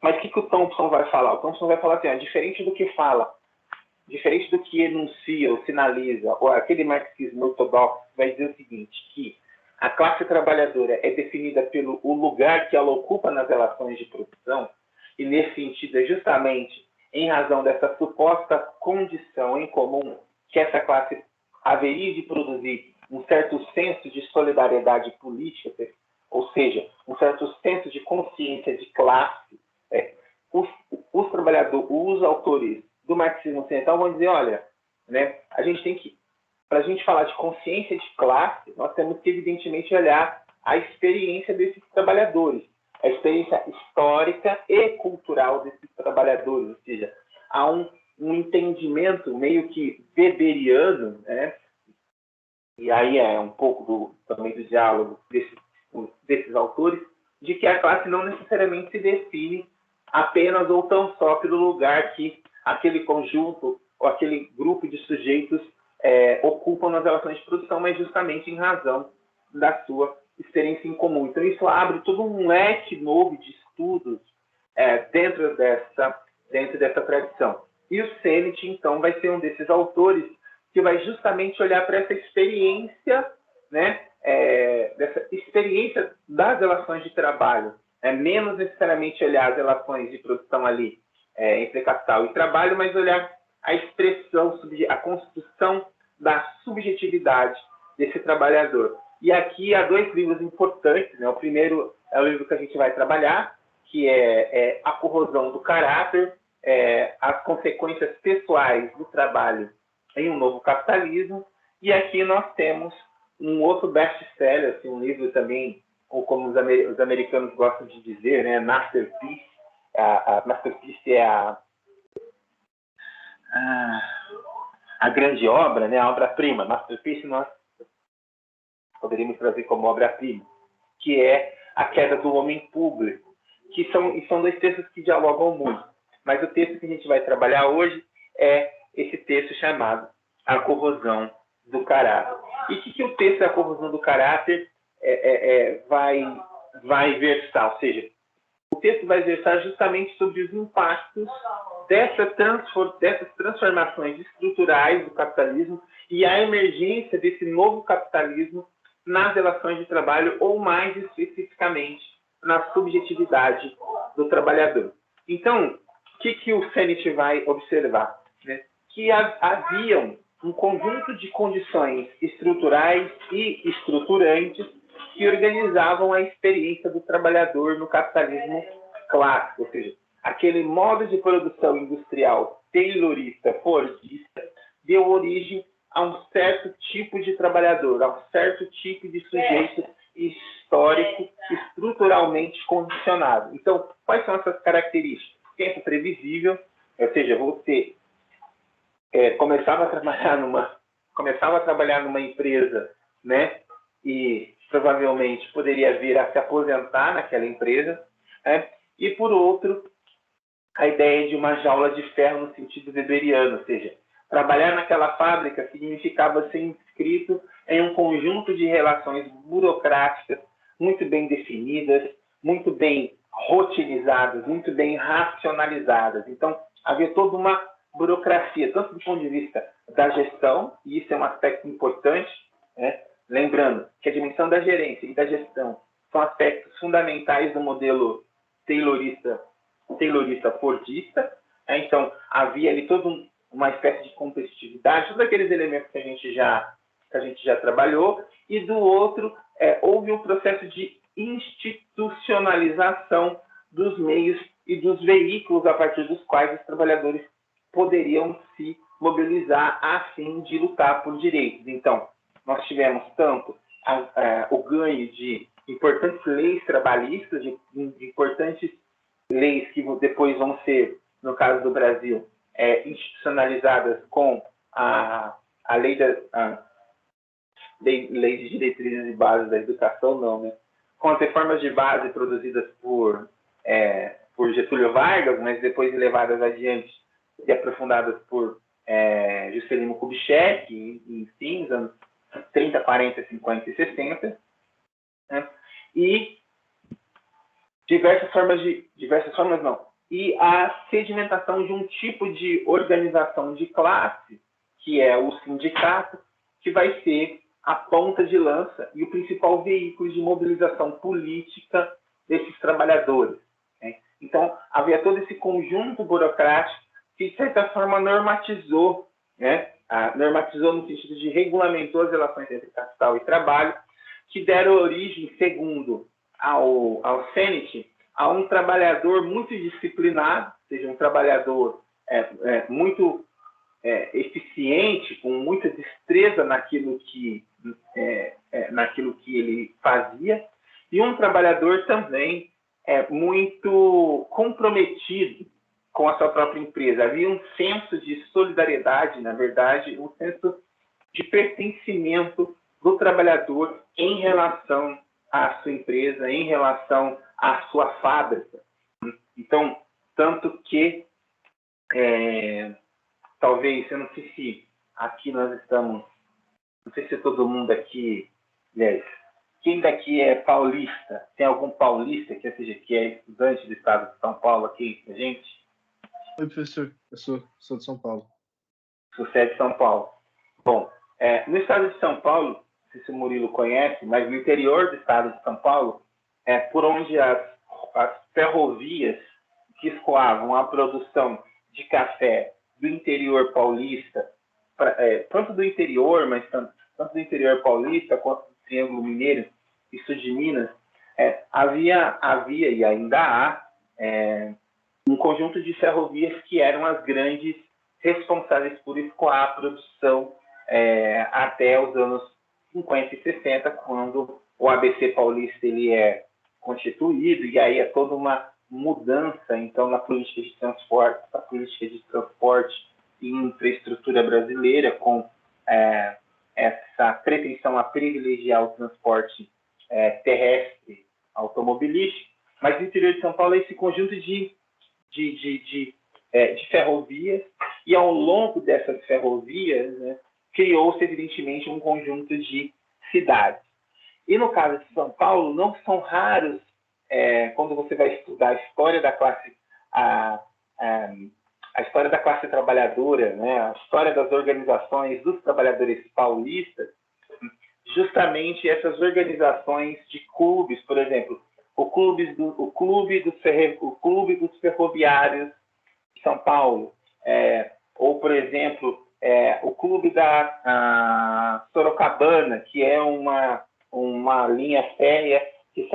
Mas o que o Thompson vai falar? O Thompson vai falar assim, diferente do que fala, diferente do que enuncia ou sinaliza, ou aquele marxismo ortodoxo vai dizer o seguinte, que a classe trabalhadora é definida pelo lugar que ela ocupa nas relações de produção, e nesse sentido é justamente em razão dessa suposta condição em comum que essa classe haveria de produzir um certo senso de solidariedade política, ou seja, um certo senso de consciência de classe. Os trabalhadores, os autores do marxismo ocidental vão dizer, olha, né, a gente tem que, para a gente falar de consciência de classe, nós temos que evidentemente olhar a experiência desses trabalhadores, a experiência histórica e cultural desses trabalhadores, ou seja, há um entendimento meio que weberiano, né? E aí é um pouco também do diálogo desses autores, de que a classe não necessariamente se define apenas ou tão só pelo lugar que aquele conjunto ou aquele grupo de sujeitos ocupam nas relações de produção, mas justamente em razão da sua experiência em comum. Então, isso abre todo um leque novo de estudos dentro dessa tradição. E o Sennett, então, vai ser um desses autores que vai justamente olhar para essa experiência, né, dessa experiência das relações de trabalho, menos necessariamente olhar as relações de produção ali entre capital e trabalho, mas olhar a expressão, a construção da subjetividade desse trabalhador. E aqui há dois livros importantes, né? O primeiro é o livro que a gente vai trabalhar, que é A Corrosão do Caráter, as consequências pessoais do trabalho em um novo capitalismo. E aqui nós temos um outro best-seller, assim, um livro também, ou como os americanos gostam de dizer, né? Masterpiece. A Masterpiece é a grande obra, né? A obra-prima. Masterpiece nós poderíamos trazer como obra-prima, que é A Queda do Homem Público, que são dois textos que dialogam muito. Mas o texto que a gente vai trabalhar hoje é esse texto chamado A Corrosão do Caráter. E o que o texto da Corrosão do Caráter vai versar? Ou seja, o texto vai versar justamente sobre os impactos dessas transformações estruturais do capitalismo e a emergência desse novo capitalismo nas relações de trabalho, ou mais especificamente na subjetividade do trabalhador. Então, o que o Sennett vai observar? Né? Que haviam um conjunto de condições estruturais e estruturantes que organizavam a experiência do trabalhador no capitalismo clássico, ou seja, aquele modo de produção industrial taylorista, fordista, deu origem a um certo tipo de trabalhador, a um certo tipo de sujeito histórico, estruturalmente condicionado. Então, quais são essas características? Tempo previsível, ou seja, você começava a trabalhar numa empresa, né? E provavelmente poderia vir a se aposentar naquela empresa, né? E por outro, a ideia de uma jaula de ferro no sentido weberiano, ou seja, trabalhar naquela fábrica significava ser inscrito em um conjunto de relações burocráticas muito bem definidas, muito bem rotinizadas, muito bem racionalizadas. Então, havia toda uma burocracia, tanto do ponto de vista da gestão, e isso é um aspecto importante, né? Lembrando que a dimensão da gerência e da gestão são aspectos fundamentais do modelo taylorista-fordista. Então, havia ali toda uma espécie de competitividade, todos aqueles elementos que a gente já trabalhou, e do outro, houve um processo de institucionalização dos meios e dos veículos a partir dos quais os trabalhadores poderiam se mobilizar a fim de lutar por direitos. Então, nós tivemos tanto o ganho de importantes leis trabalhistas, de importantes leis que depois vão ser, no caso do Brasil, institucionalizadas com a lei lei de diretrizes e bases da educação, não, né? Com as reformas de base produzidas por Getúlio Vargas, mas depois levadas adiante e aprofundadas por Juscelino Kubitschek, enfim, nos anos 30, 40, 50 e 60, né? E e a sedimentação de um tipo de organização de classe, que é o sindicato, que vai ser a ponta de lança e o principal veículo de mobilização política desses trabalhadores, né? Então, havia todo esse conjunto burocrático que, de certa forma, normatizou, né? Normatizou no sentido de regulamentou as relações entre capital e trabalho, que deram origem, segundo ao Sennett, a um trabalhador muito disciplinado, ou seja, um trabalhador muito eficiente, com muita destreza naquilo que ele fazia, e um trabalhador também muito comprometido com a sua própria empresa. Havia um senso de solidariedade, na verdade, um senso de pertencimento do trabalhador em relação à sua empresa, em relação à sua fábrica. Então, tanto que talvez, eu não sei se aqui nós estamos, não sei se todo mundo aqui, aliás, quem daqui é paulista? Tem algum paulista que é estudante do estado de São Paulo aqui com a gente? Oi, professor. Eu sou de São Paulo. Você é de São Paulo. Bom, no estado de São Paulo, não sei se o Murilo conhece, mas no interior do estado de São Paulo, por onde as ferrovias que escoavam a produção de café do interior paulista, tanto do interior, mas tanto do interior paulista quanto do Triângulo Mineiro e sul de Minas, havia e ainda há um conjunto de ferrovias que eram as grandes responsáveis por escoar a produção até os anos 50 e 60, quando o ABC Paulista ele é constituído, e aí é toda uma mudança, então, na política de transporte e infraestrutura brasileira, com essa pretensão a privilegiar o transporte terrestre automobilístico. Mas no interior de São Paulo é esse conjunto de ferrovias, e ao longo dessas ferrovias, né, criou-se, evidentemente, um conjunto de cidades. E no caso de São Paulo, não são raros, quando você vai estudar a história da classe, a história da classe trabalhadora, né, a história das organizações dos trabalhadores paulistas, justamente essas organizações de clubes, por exemplo, o clube dos ferroviários de São Paulo, ou, por exemplo, o clube da Sorocabana, que é uma linha férrea que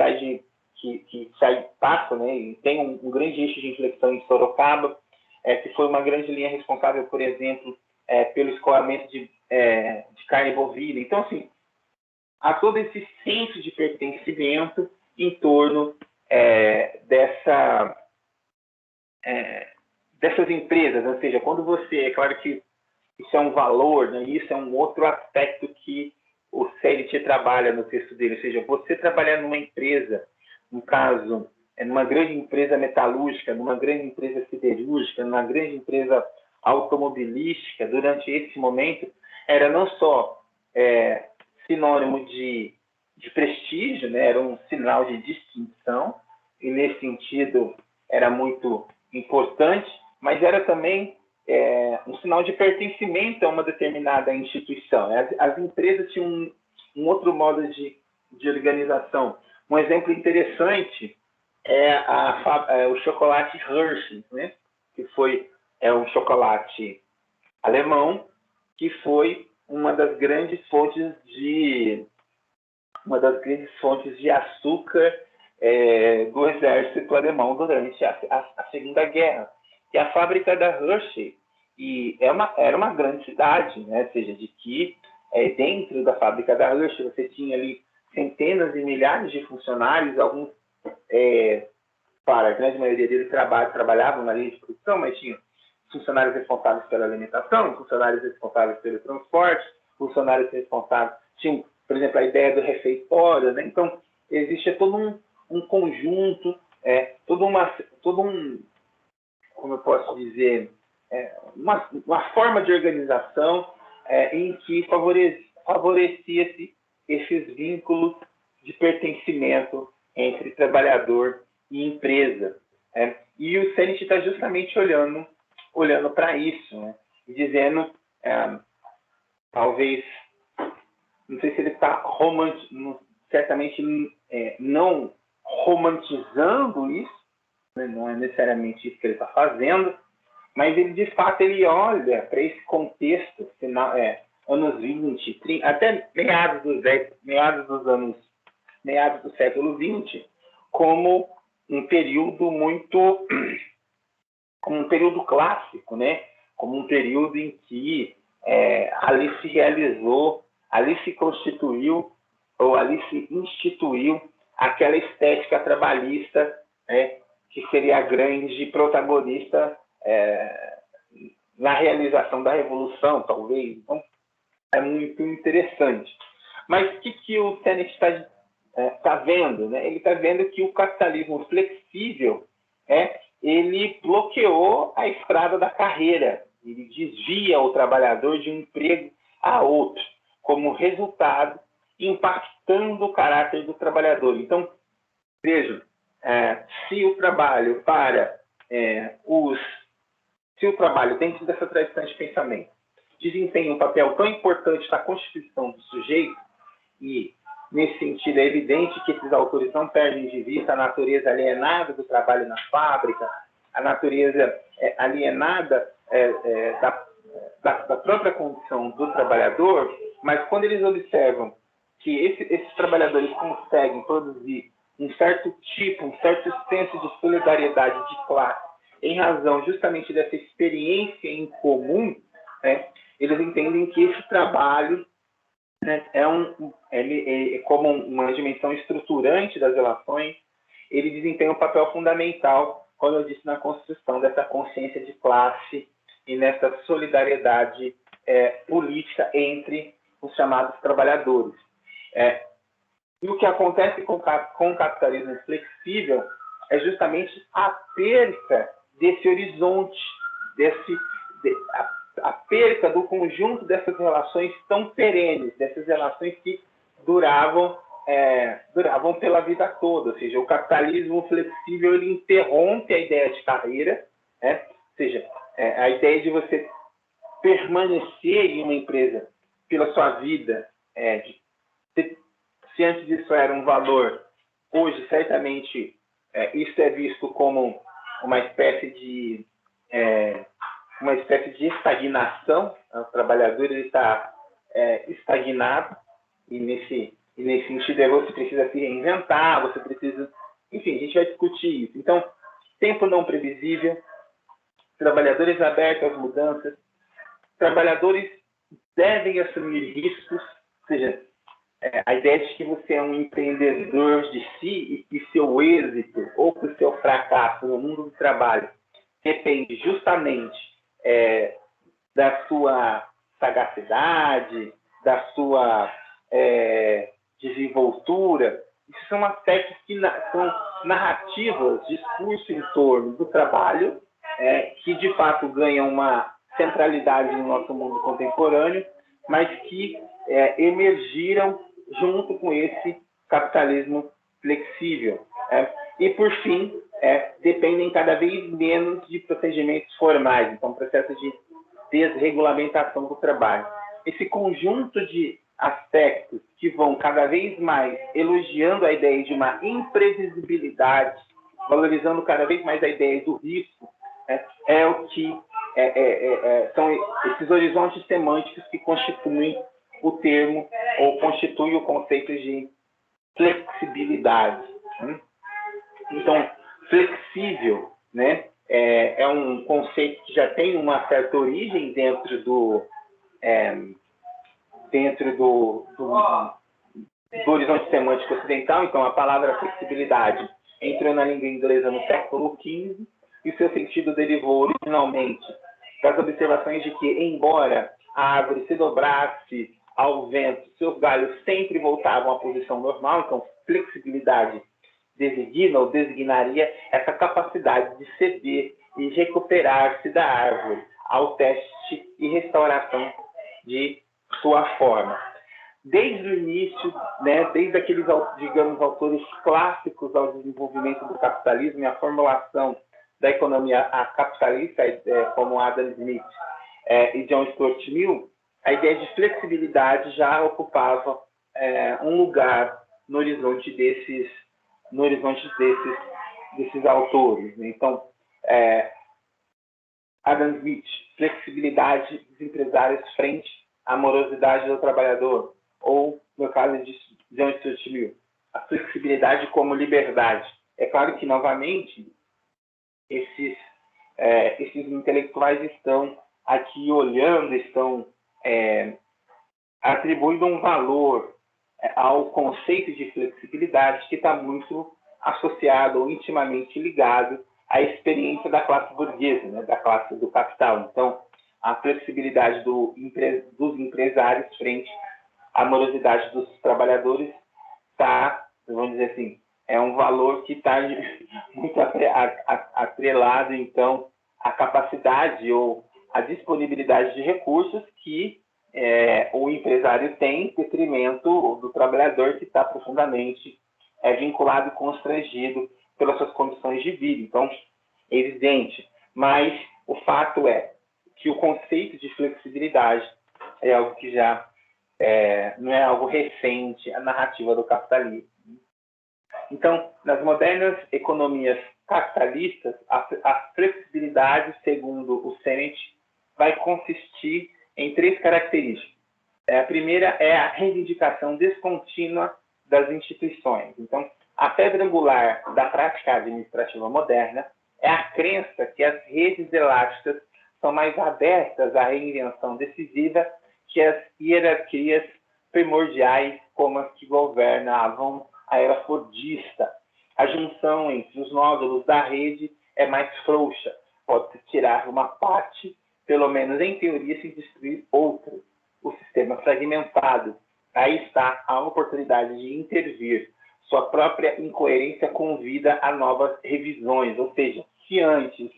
passa, né, e tem um grande eixo de inflexão em Sorocaba, que foi uma grande linha responsável, por exemplo, pelo escoamento de carne bovina. Então, assim, há todo esse senso de pertencimento em torno dessas empresas. Ou seja, quando você... É claro que isso é um valor, né? Isso é um outro aspecto que o CLT trabalha no texto dele. Ou seja, você trabalhar numa empresa, no caso, numa grande empresa metalúrgica, numa grande empresa siderúrgica, numa grande empresa automobilística, durante esse momento, era não só sinônimo de prestígio, né? Era um sinal de distinção, e nesse sentido era muito importante, mas era também um sinal de pertencimento a uma determinada instituição. As empresas tinham um outro modo de organização. Um exemplo interessante é o chocolate Hershey, né? Que foi um chocolate alemão, que foi uma das grandes fontes de açúcar do exército alemão durante a Segunda Guerra. E a fábrica da Hershey era uma grande cidade, né? Ou seja, de que dentro da fábrica da Hershey você tinha ali centenas e milhares de funcionários, alguns, para a grande maioria deles, trabalhavam na linha de produção, mas tinham funcionários responsáveis pela alimentação, funcionários responsáveis pelo transporte, funcionários responsáveis... Tinham, por exemplo, a ideia do refeitório, né? Então, existe todo um conjunto, como eu posso dizer, uma forma de organização em que favorecia-se esses vínculos de pertencimento entre trabalhador e empresa. E o CNT está justamente olhando para isso, né? E dizendo, talvez, não sei se ele está certamente não romantizando isso, né? Não é necessariamente isso que ele está fazendo, mas ele, de fato, ele olha para esse contexto, anos 20, 30, até meados do século 20, como um período como um período clássico, né? Como um período em que ali se realizou, ali se constituiu, ou ali se instituiu aquela estética trabalhista, né? Que seria a grande protagonista na realização da Revolução, talvez. Então, é muito interessante. Mas o que o Sennett está vendo? Né? Ele está vendo que o capitalismo flexível ele bloqueou a estrada da carreira, ele desvia o trabalhador de um emprego a outro, como resultado, impactando o caráter do trabalhador. Então, vejam, se o trabalho se o trabalho dentro dessa tradição de pensamento desempenha um papel tão importante na constituição do sujeito, e nesse sentido é evidente que esses autores não perdem de vista a natureza alienada do trabalho na fábrica, a natureza alienada da própria condição do trabalhador, mas quando eles observam que esses trabalhadores conseguem produzir um certo senso de solidariedade de classe, em razão justamente dessa experiência em comum, né, eles entendem que esse trabalho, né, é como uma dimensão estruturante das relações, ele desempenha um papel fundamental, como eu disse, na construção dessa consciência de classe e nessa solidariedade política entre os chamados trabalhadores. E o que acontece com o capitalismo flexível é justamente a perca desse horizonte, a perca do conjunto dessas relações tão perenes, dessas relações que duravam pela vida toda. Ou seja, o capitalismo flexível ele interrompe a ideia de carreira, né? Ou seja, a ideia de você permanecer em uma empresa pela sua vida, se antes isso era um valor, hoje certamente isso é visto como uma espécie de estagnação. O trabalhador ele está estagnado e nesse sentido você precisa se reinventar, você precisa, enfim, a gente vai discutir isso. Então, tempo não previsível, trabalhadores abertos às mudanças, trabalhadores devem assumir riscos, ou seja, a ideia de que você é um empreendedor de si e que seu êxito ou que o seu fracasso no mundo do trabalho depende justamente da sua sagacidade, da sua desenvoltura. Isso são aspectos que são narrativas, discurso em torno do trabalho, que de fato ganham uma centralidade no nosso mundo contemporâneo, mas que emergiram junto com esse capitalismo flexível. E, por fim, dependem cada vez menos de procedimentos formais, então, processo de desregulamentação do trabalho. Esse conjunto de aspectos que vão cada vez mais elogiando a ideia de uma imprevisibilidade, valorizando cada vez mais a ideia do risco, é o que são esses horizontes semânticos que constituem o termo ou constituem o conceito de flexibilidade. Então, flexível, né, é um conceito que já tem uma certa origem dentro do horizonte semântico ocidental. Então, a palavra flexibilidade entrou na língua inglesa no século XV e seu sentido derivou originalmente das observações de que, embora a árvore se dobrasse ao vento, seus galhos sempre voltavam à posição normal. Então, flexibilidade designa ou designaria essa capacidade de ceder e recuperar-se da árvore ao teste e restauração de sua forma. Desde o início, né, desde aqueles, digamos, autores clássicos ao desenvolvimento do capitalismo e a formulação da economia capitalista, como Adam Smith e John Stuart Mill, a ideia de flexibilidade já ocupava um lugar no horizonte desses autores. Então, Adam Smith, flexibilidade dos empresários frente à morosidade do trabalhador, ou, no caso de John Stuart Mill, a flexibilidade como liberdade. É claro que, novamente, esses intelectuais estão aqui olhando, estão atribuindo um valor ao conceito de flexibilidade que está muito associado ou intimamente ligado à experiência da classe burguesa, né, da classe do capital. Então, a flexibilidade dos empresários frente à morosidade dos trabalhadores está, vamos dizer assim, é um valor que está muito atrelado, então, à capacidade ou à disponibilidade de recursos que o empresário tem em detrimento do trabalhador, que está profundamente vinculado e constrangido pelas suas condições de vida. Então, é evidente. Mas o fato é que o conceito de flexibilidade é algo que já não é algo recente, a narrativa do capitalismo. Então, nas modernas economias capitalistas, a flexibilidade, segundo o Sennett, vai consistir em 3 características. A primeira é a reivindicação descontínua das instituições. Então, a pedra angular da prática administrativa moderna é a crença que as redes elásticas são mais abertas à reinvenção decisiva que as hierarquias primordiais como as que governavam a era fordista. A junção entre os nódulos da rede é mais frouxa. Pode-se tirar uma parte, pelo menos em teoria, se destruir outra. O sistema fragmentado. Aí está a oportunidade de intervir. Sua própria incoerência convida a novas revisões. Ou seja, se antes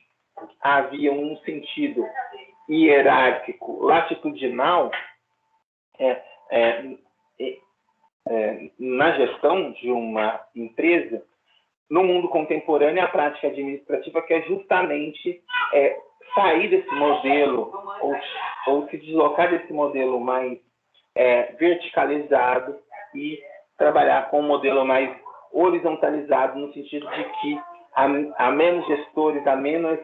havia um sentido hierárquico latitudinal na gestão de uma empresa, no mundo contemporâneo, a prática administrativa quer justamente sair desse modelo ou se deslocar desse modelo mais verticalizado e trabalhar com um modelo mais horizontalizado, no sentido de que há menos gestores, há menos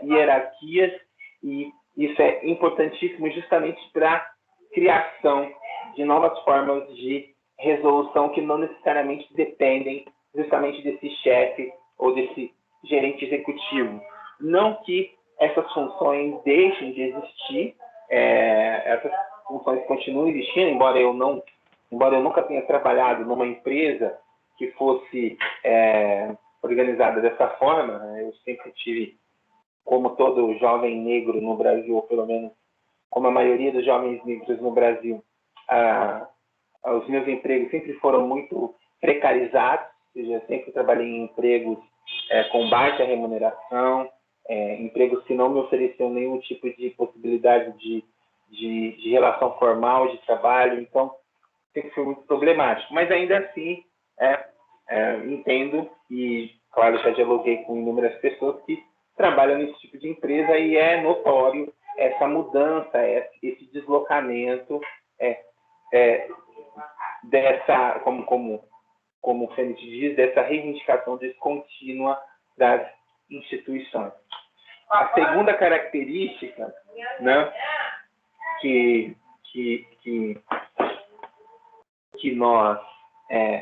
hierarquias, e isso é importantíssimo justamente para a criação de novas formas de resolução que não necessariamente dependem justamente desse chefe ou desse gerente executivo. Não que essas funções deixem de existir, essas funções continuam existindo, embora eu nunca tenha trabalhado numa empresa que fosse organizada dessa forma, né? Eu sempre tive, como todo jovem negro no Brasil, ou pelo menos como a maioria dos jovens negros no Brasil, os meus empregos sempre foram muito precarizados, ou seja, sempre trabalhei em empregos com baixa remuneração, empregos que não me ofereciam nenhum tipo de possibilidade de relação formal de trabalho, então sempre foi muito problemático. Mas ainda assim, entendo, e claro, já dialoguei com inúmeras pessoas que trabalham nesse tipo de empresa, e é notório essa mudança, esse deslocamento dessa, como o Fênix diz, dessa reivindicação descontínua das instituições. A segunda característica, né, que nós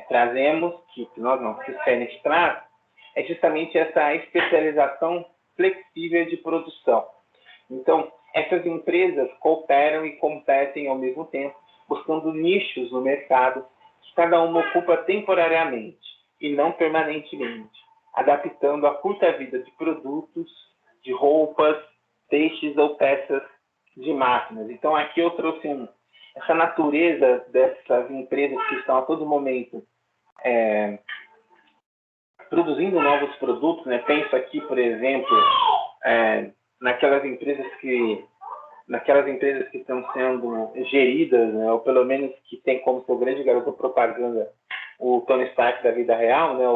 trazemos, que o Fênix traz, é justamente essa especialização flexível de produção. Então, essas empresas cooperam e competem ao mesmo tempo, buscando nichos no mercado que cada uma ocupa temporariamente e não permanentemente, adaptando a curta vida de produtos, de roupas, textos ou peças de máquinas. Então, aqui eu trouxe essa natureza dessas empresas que estão a todo momento produzindo novos produtos, né? Penso aqui, por exemplo, naquelas empresas que estão sendo geridas, né? Ou pelo menos que tem como seu grande garoto propaganda o Tony Stark da vida real, né?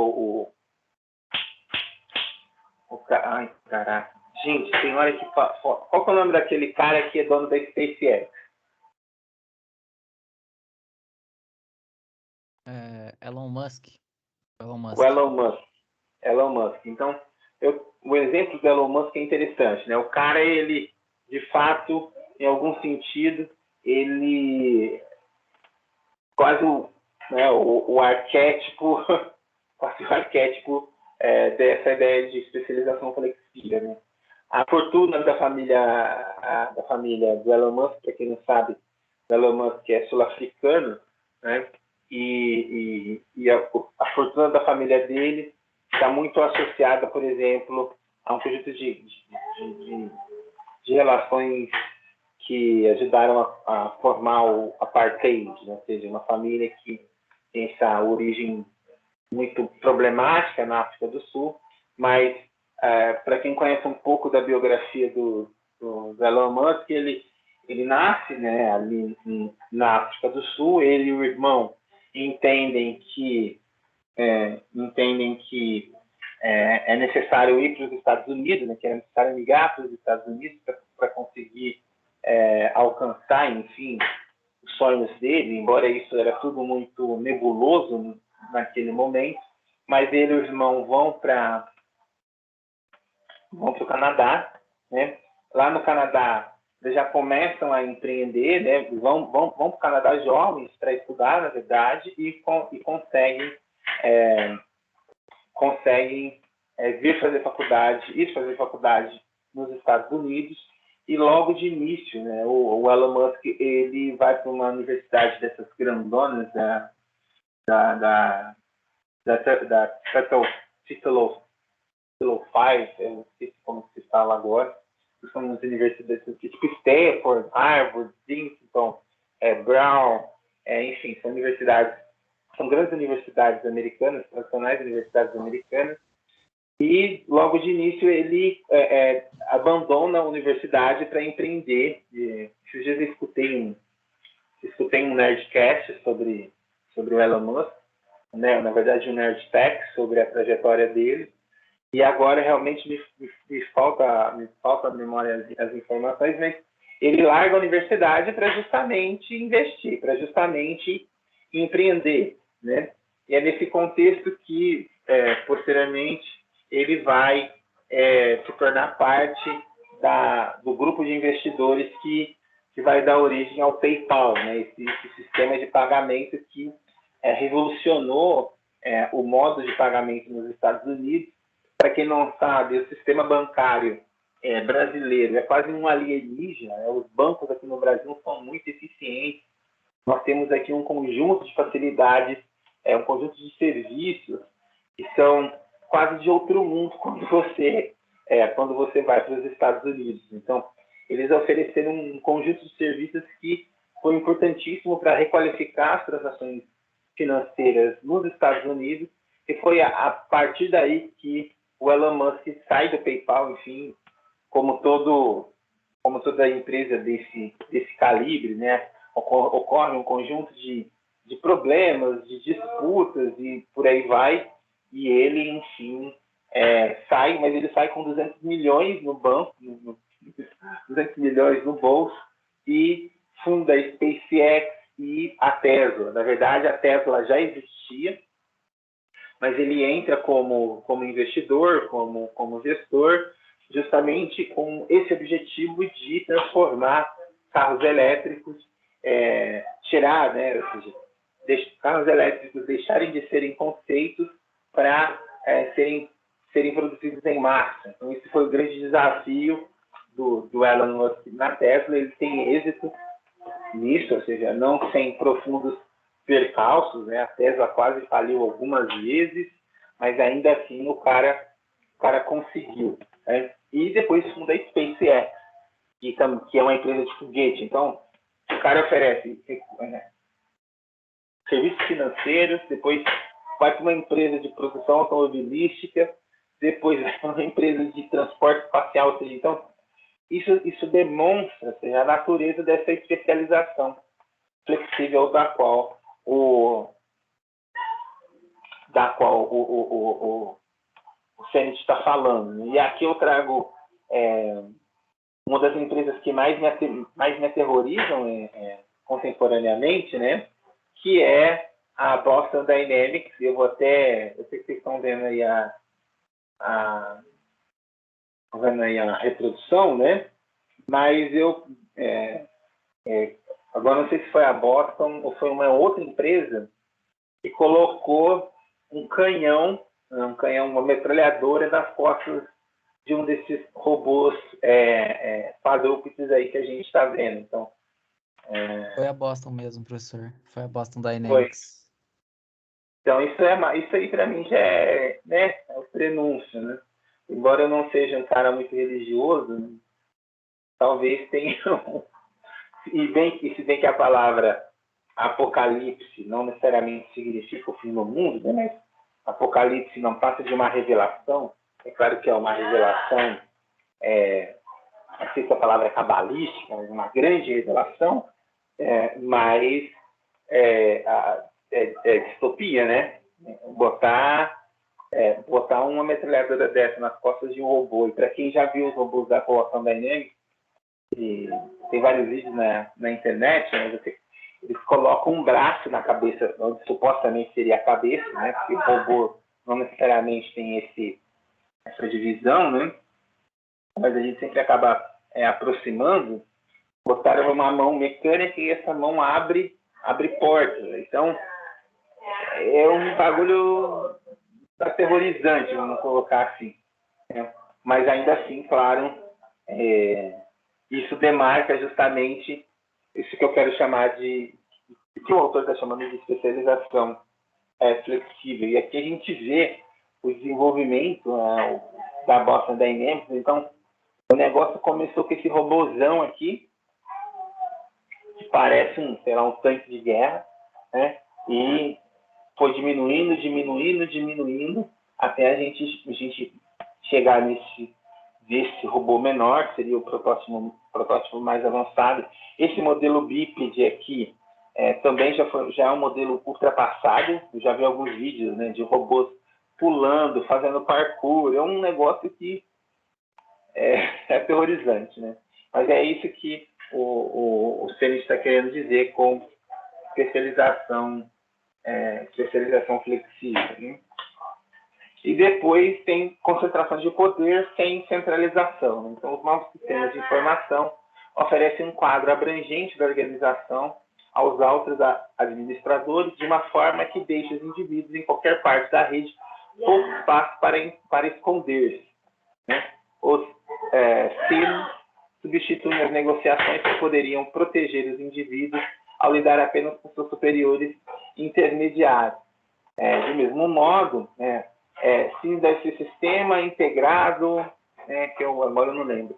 Ai, caraca. Gente, tem hora que... Qual que é o nome daquele cara que é dono da SpaceX? Elon Musk. O Elon Musk. Então, o exemplo do Elon Musk é interessante, né? O cara, ele, de fato, em algum sentido, ele quase o arquétipo, quase o arquétipo dessa ideia de especialização flexível, né? A fortuna da família do Elon Musk, para quem não sabe, o Elon Musk é sul-africano, né? E a fortuna da família dele está muito associada, por exemplo, a um conjunto de relações que ajudaram a formar o apartheid, né? Ou seja, uma família que tem essa origem muito problemática na África do Sul, mas para quem conhece um pouco da biografia do Elon Musk, ele nasce, né, ali na África do Sul. Ele e o irmão entendem que é necessário ir para os Estados Unidos, né, que era necessário migrar para os Estados Unidos para conseguir alcançar, enfim, os sonhos dele, embora isso era tudo muito nebuloso naquele momento. Mas ele e o irmão vão para o Canadá, né? Lá no Canadá, eles já começam a empreender, né? Vão para o Canadá jovens para estudar, na verdade, e conseguem ir fazer faculdade nos Estados Unidos. E logo de início, né, o Elon Musk ele vai para uma universidade dessas grandonas da Title V, eu não sei como se fala agora, que são as universidades tipo Stanford, Harvard, Princeton, Brown, enfim, são grandes universidades americanas, tradicionais universidades americanas. E logo de início ele abandona a universidade para empreender. Esses dias eu escutei um Nerdcast sobre o Elon Musk, né? Na verdade um Nerdtech, sobre a trajetória dele. E agora realmente me falta a memória, as informações, mas ele larga a universidade para justamente investir, para justamente empreender, né? E é nesse contexto que, posteriormente, ele vai se tornar parte do grupo de investidores que vai dar origem ao PayPal, né? Esse sistema de pagamento que revolucionou o modo de pagamento nos Estados Unidos. Para quem não sabe, o sistema bancário brasileiro é quase um alienígena, né? Os bancos aqui no Brasil são muito eficientes. Nós temos aqui um conjunto de facilidades, um conjunto de serviços que são quase de outro mundo quando você vai para os Estados Unidos. Então, eles ofereceram um conjunto de serviços que foi importantíssimo para requalificar as transações financeiras nos Estados Unidos, e foi a partir daí que o Elon Musk sai do PayPal, enfim, como toda empresa desse calibre, né? Ocorre um conjunto de problemas, de disputas e por aí vai, e ele, enfim, sai, mas ele sai com 200 milhões no banco, 200 milhões no bolso, e funda a SpaceX e a Tesla. Na verdade, a Tesla já existia, mas ele entra como investidor, como gestor, justamente com esse objetivo de transformar carros elétricos, tirar, né, ou seja, carros elétricos deixarem de serem conceitos para serem produzidos em massa. Então, esse foi o grande desafio do Elon Musk na Tesla. Ele tem êxito nisso, ou seja, não sem profundos percalços, né? A Tesla quase faliu algumas vezes, mas ainda assim o cara conseguiu, né? E depois funda a SpaceX, que é uma empresa de foguete. Então, o cara oferece serviços financeiros, depois vai para uma empresa de produção automobilística, depois vai para uma empresa de transporte espacial. Ou seja, então, isso demonstra, ou seja, a natureza dessa especialização flexível da qual o Fênix está falando. E aqui eu trago uma das empresas que mais me aterrorizam contemporaneamente, né? Que é a Boston Dynamics. Eu sei que vocês estão vendo aí a reprodução, né? Mas eu agora não sei se foi a Boston ou foi uma outra empresa que colocou um canhão, uma metralhadora nas costas de um desses robôs quadrúpedes aí que a gente está vendo. Então, Foi a Boston mesmo, professor. Foi a Boston Dynamics. Então, isso aí para mim já é o prenúncio, né? Embora eu não seja um cara muito religioso, né? Talvez tenha se bem que a palavra apocalipse não necessariamente significa o fim do mundo, né? Mas apocalipse não passa de uma revelação. É claro que é uma revelação, não sei se a palavra é cabalística, mas uma grande revelação, mas distopia, né? Botar uma metralhadora dessa nas costas de um robô. E para quem já viu os robôs da Boston Dynamics, tem vários vídeos na internet, né? Eles colocam um braço na cabeça, onde supostamente seria a cabeça, né? Porque o robô não necessariamente tem essa divisão, né? mas a gente sempre acaba aproximando, botaram uma mão mecânica e essa mão abre portas. Então, é um bagulho aterrorizante, vamos colocar assim. Né? Mas ainda assim, claro, isso demarca justamente isso que eu quero chamar de, que o autor está chamando de especialização flexível. E aqui a gente vê o desenvolvimento da Boston Dynamics. Então, o negócio começou com esse robôzão aqui, que parece um tanque de guerra, né? E foi diminuindo, até a gente chegar desse robô menor, que seria o protótipo mais avançado. Esse modelo bípede aqui também já é um modelo ultrapassado. Eu já vi alguns vídeos, né, de robôs pulando, fazendo parkour. É um negócio que é aterrorizante, né? Mas é isso que o CENIT está querendo dizer com especialização flexível, né? E depois tem concentração de poder sem centralização, né? Então, os novos sistemas de informação oferecem um quadro abrangente da organização aos altos administradores de uma forma que deixa os indivíduos em qualquer parte da rede pouco espaço para esconder-se, né? Os silos substituem as negociações que poderiam proteger os indivíduos ao lidar apenas com seus superiores intermediários. Do mesmo modo, se desse sistema integrado, que agora eu não lembro,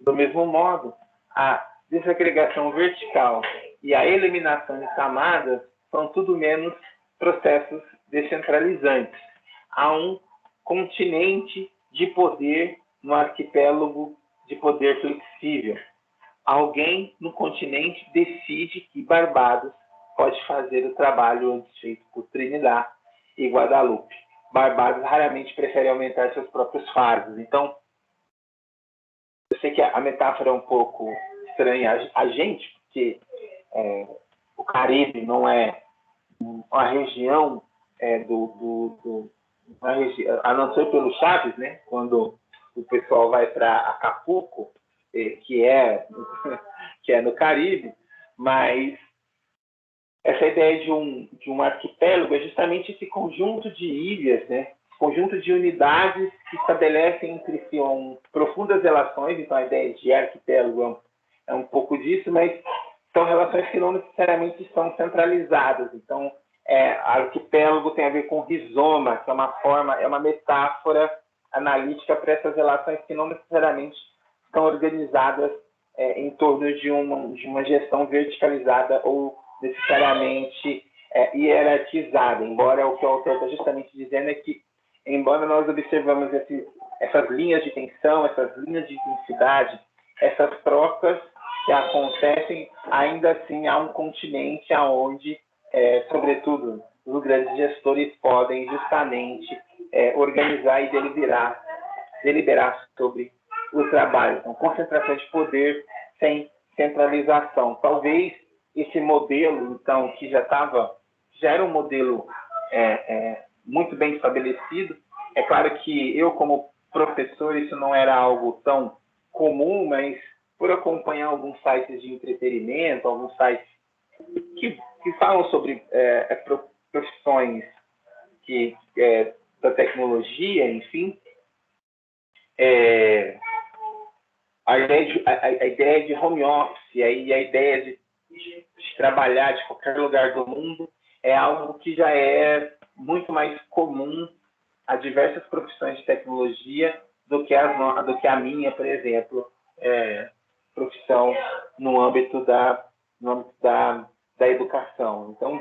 do mesmo modo, a desagregação vertical e a eliminação de camadas são tudo menos processos descentralizantes. Há um continente de poder no arquipélago de poder flexível. Alguém no continente decide que Barbados pode fazer o trabalho antes feito por Trinidad e Guadalupe. Barbados raramente prefere aumentar seus próprios fardos. Então, eu sei que a metáfora é um pouco estranha a gente, porque o Caribe não é uma região a não ser pelo Chaves, né? Quando o pessoal vai para Acapulco, que é no Caribe, mas essa ideia de um arquipélago é justamente esse conjunto de ilhas, né? Conjunto de unidades que estabelecem entre si profundas relações. Então, a ideia de arquipélago é um pouco disso, mas são relações que não necessariamente estão centralizadas. Então, arquipélago tem a ver com rizoma, que é uma metáfora analítica para essas relações que não necessariamente estão organizadas em torno de uma gestão verticalizada ou necessariamente hierarquizada, embora o que o autor está justamente dizendo é que, embora nós observamos essas linhas de tensão, essas linhas de intensidade, essas trocas que acontecem, ainda assim há um continente onde, sobretudo, os grandes gestores podem justamente organizar e deliberar sobre o trabalho. Então, concentração de poder sem centralização. Talvez esse modelo, então, que já era um modelo muito bem estabelecido. É claro que eu, como professor, isso não era algo tão comum, mas por acompanhar alguns sites de entretenimento, alguns sites que falam sobre profissões da tecnologia, enfim, a ideia de home office e a ideia de trabalhar de qualquer lugar do mundo é algo que já é muito mais comum a diversas profissões de tecnologia do que a minha, por exemplo, profissão no âmbito da educação. Então,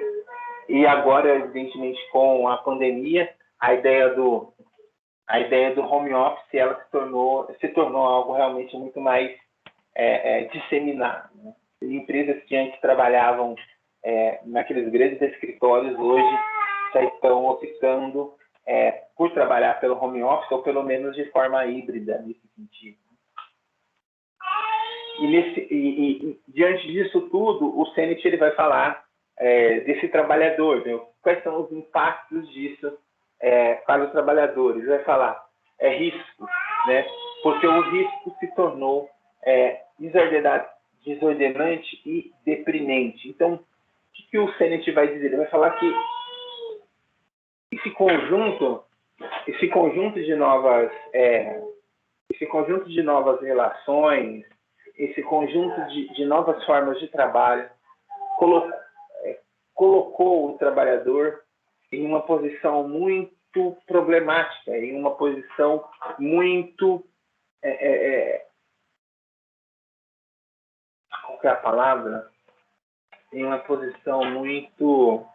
e agora, evidentemente, com a pandemia, a ideia do home office ela se tornou algo realmente muito mais disseminado, né? Empresas que antes trabalhavam naqueles grandes escritórios, hoje já estão optando por trabalhar pelo home office, ou pelo menos de forma híbrida, nesse sentido. E diante disso tudo, o CENIT ele vai falar desse trabalhador, né? Quais são os impactos disso para os trabalhadores. Ele vai falar riscos, né? porque o risco se tornou desordenante e deprimente. Então, o que o Sennett vai dizer? Ele vai falar que esse conjunto de novas relações, esse conjunto de novas formas de trabalho colocou o trabalhador em uma posição muito problemática, em uma posição muito qual que é a palavra? Em uma posição muito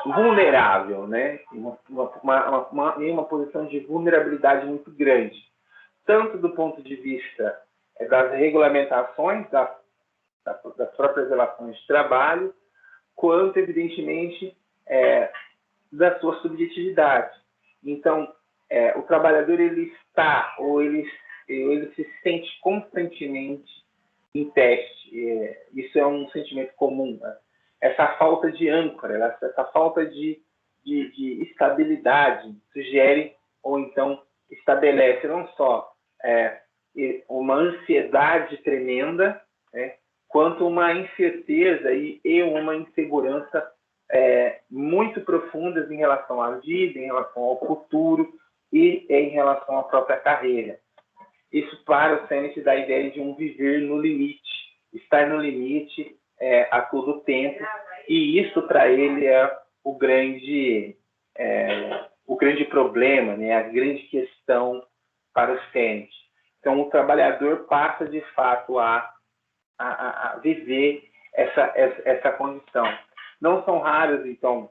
vulnerável, né? Em uma posição de vulnerabilidade muito grande, tanto do ponto de vista das regulamentações das próprias relações de trabalho, quanto, evidentemente, da sua subjetividade. Então, o trabalhador ele se sente constantemente em teste. Isso é um sentimento comum, né? Essa falta de âncora, essa falta de estabilidade sugere ou então estabelece não só uma ansiedade tremenda, né, quanto uma incerteza e uma insegurança muito profundas em relação à vida, em relação ao futuro e em relação à própria carreira. Isso, para o Sennett, dá a ideia de um viver no limite, estar no limite a todo tempo, e isso, para ele, é o grande problema, né? A grande questão para o Sennett. Então, o trabalhador passa, de fato, a viver essa condição. Não são raros, então,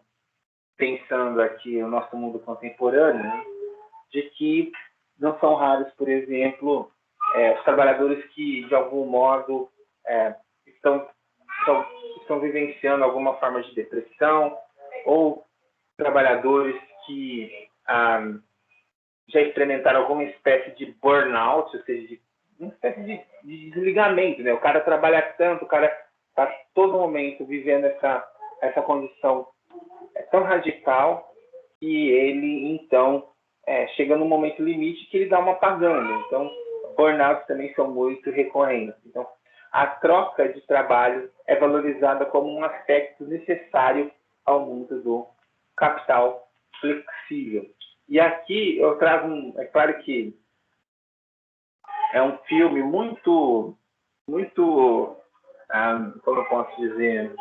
pensando aqui no nosso mundo contemporâneo, né, de que não são raros, por exemplo, os trabalhadores que, de algum modo, estão vivenciando alguma forma de depressão, ou trabalhadores que já experimentaram alguma espécie de burnout, ou seja, uma espécie de desligamento, né? O cara trabalha tanto, o cara está todo momento vivendo essa condição tão radical que ele, então, chega num momento limite que ele dá uma apagão, né? Então, burnouts também são muito recorrentes. Então, a troca de trabalho é valorizada como um aspecto necessário ao mundo do capital flexível. E aqui eu trago é claro que é um filme muito, como eu posso dizer,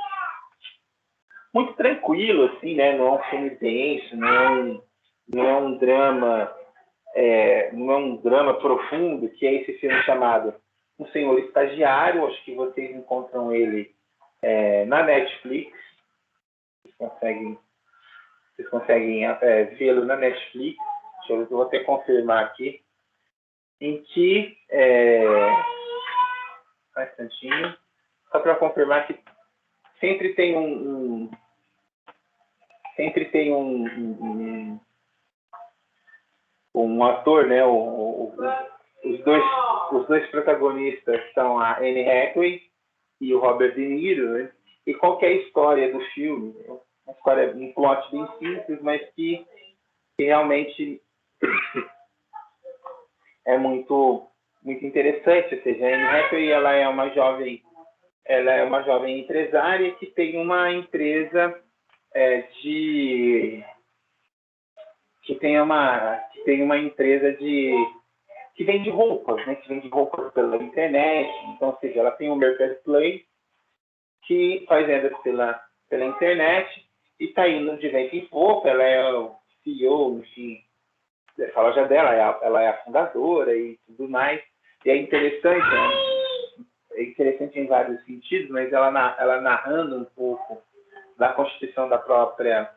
muito tranquilo, assim, né? Não é um filme denso, não é um drama, não é um drama profundo, que é esse filme chamado Um Senhor Estagiário. Acho que vocês encontram ele na Netflix. Vocês conseguem vê-lo na Netflix. Eu vou até confirmar aqui. Em que um instantinho, só para confirmar que sempre tem um ator, né? Os dois protagonistas são a Anne Hathaway e o Robert De Niro, né? E qual que é a história do filme? Uma história, um plot bem simples, mas que realmente é muito interessante. Ou seja, a Anne Hathaway, ela é uma jovem empresária que tem uma empresa que tem uma empresa que vende roupas, né? Que vende roupas pela internet. Então, ou seja, ela tem um marketplace que faz vendas pela internet e está indo de vento em popa. Ela é o CEO, enfim, dessa loja dela, ela é a fundadora e tudo mais. E é interessante, né? É interessante em vários sentidos, mas ela narrando um pouco da constituição da própria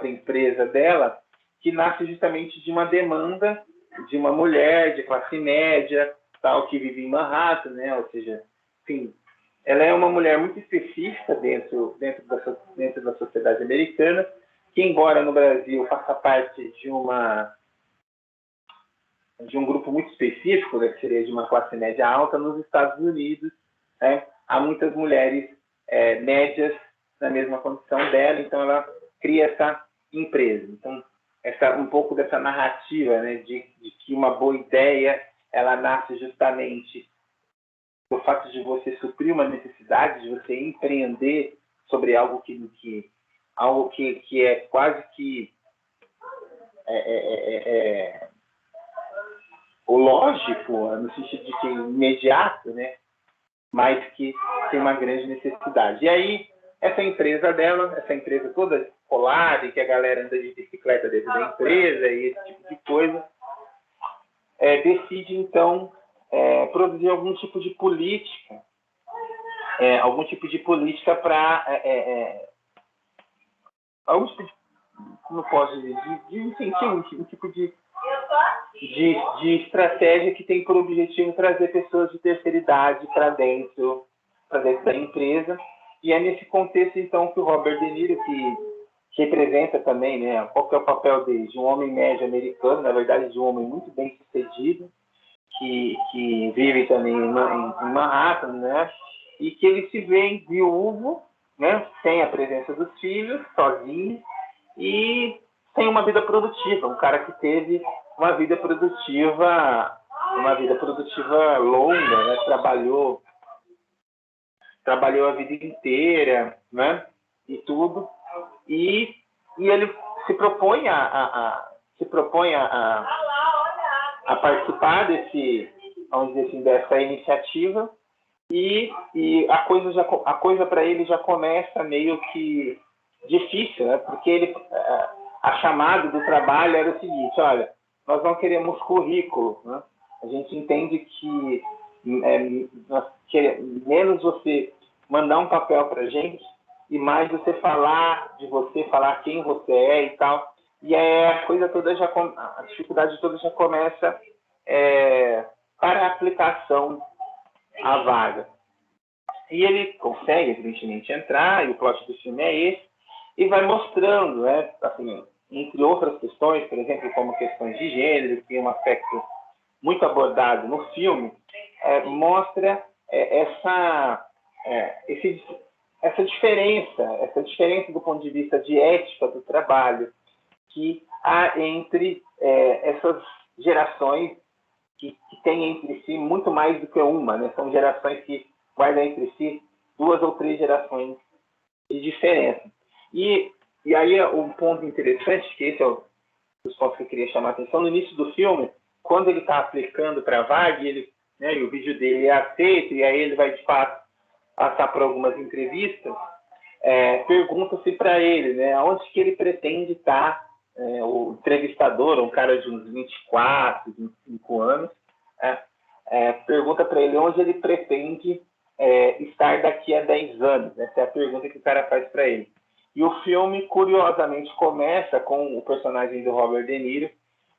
empresa dela, que nasce justamente de uma demanda de uma mulher de classe média, tal, que vive em Manhattan, né? Ou seja, enfim, ela é uma mulher muito específica dentro da sociedade americana, que, embora no Brasil faça parte de um grupo muito específico, né, que seria de uma classe média alta, nos Estados Unidos, né, há muitas mulheres médias na mesma condição dela, então ela cria essa empresa. Então, um pouco dessa narrativa, né, de que uma boa ideia ela nasce justamente do fato de você suprir uma necessidade, de você empreender sobre algo que é quase que o lógico, no sentido de que é imediato, né, mas que tem uma grande necessidade. E aí, essa empresa dela, essa empresa toda escolar, e que a galera anda de bicicleta dentro da empresa e esse tipo de coisa, decide, então, produzir algum tipo de política, para algum tipo de, como eu posso dizer, de incentivo, um tipo de estratégia que tem por objetivo trazer pessoas de terceira idade para dentro da empresa. E é nesse contexto, então, que o Robert De Niro, que representa também, né, qual que é o papel dele, de um homem médio americano, na verdade, de um homem muito bem sucedido, que vive também em Manhattan, né, e que ele se vê viúvo, né, sem a presença dos filhos, sozinho, e sem uma vida produtiva, um cara que teve uma vida produtiva longa, né, trabalhou a vida inteira, né, e tudo, e ele se propõe a participar vamos dizer assim, dessa iniciativa, e a coisa para ele já começa meio que difícil, né, porque a chamada do trabalho era o seguinte: olha, nós não queremos currículo, né? A gente entende que nós queremos menos você mandar um papel para a gente e mais você falar de você, falar quem você é e tal. E aí a dificuldade toda já começa para a aplicação à vaga. E ele consegue, evidentemente, entrar, e o plot do filme é esse, e vai mostrando, né, assim, entre outras questões, por exemplo, como questões de gênero, que é um aspecto muito abordado no filme, mostra essa diferença do ponto de vista de ética do trabalho que há entre essas gerações que têm entre si muito mais do que uma, né? São gerações que guardam entre si 2 ou 3 gerações de diferença. E aí um ponto interessante, que esse é um dos pontos que eu queria chamar a atenção, no início do filme, quando ele está aplicando para a vaga, e o vídeo dele é aceito, e aí ele vai, de fato, passar por algumas entrevistas, pergunta-se para ele, né, aonde que ele pretende estar, o entrevistador, um cara de uns 24, 25 anos, pergunta para ele onde ele pretende estar daqui a 10 anos. Essa é a pergunta que o cara faz para ele. E o filme, curiosamente, começa com o personagem do Robert De Niro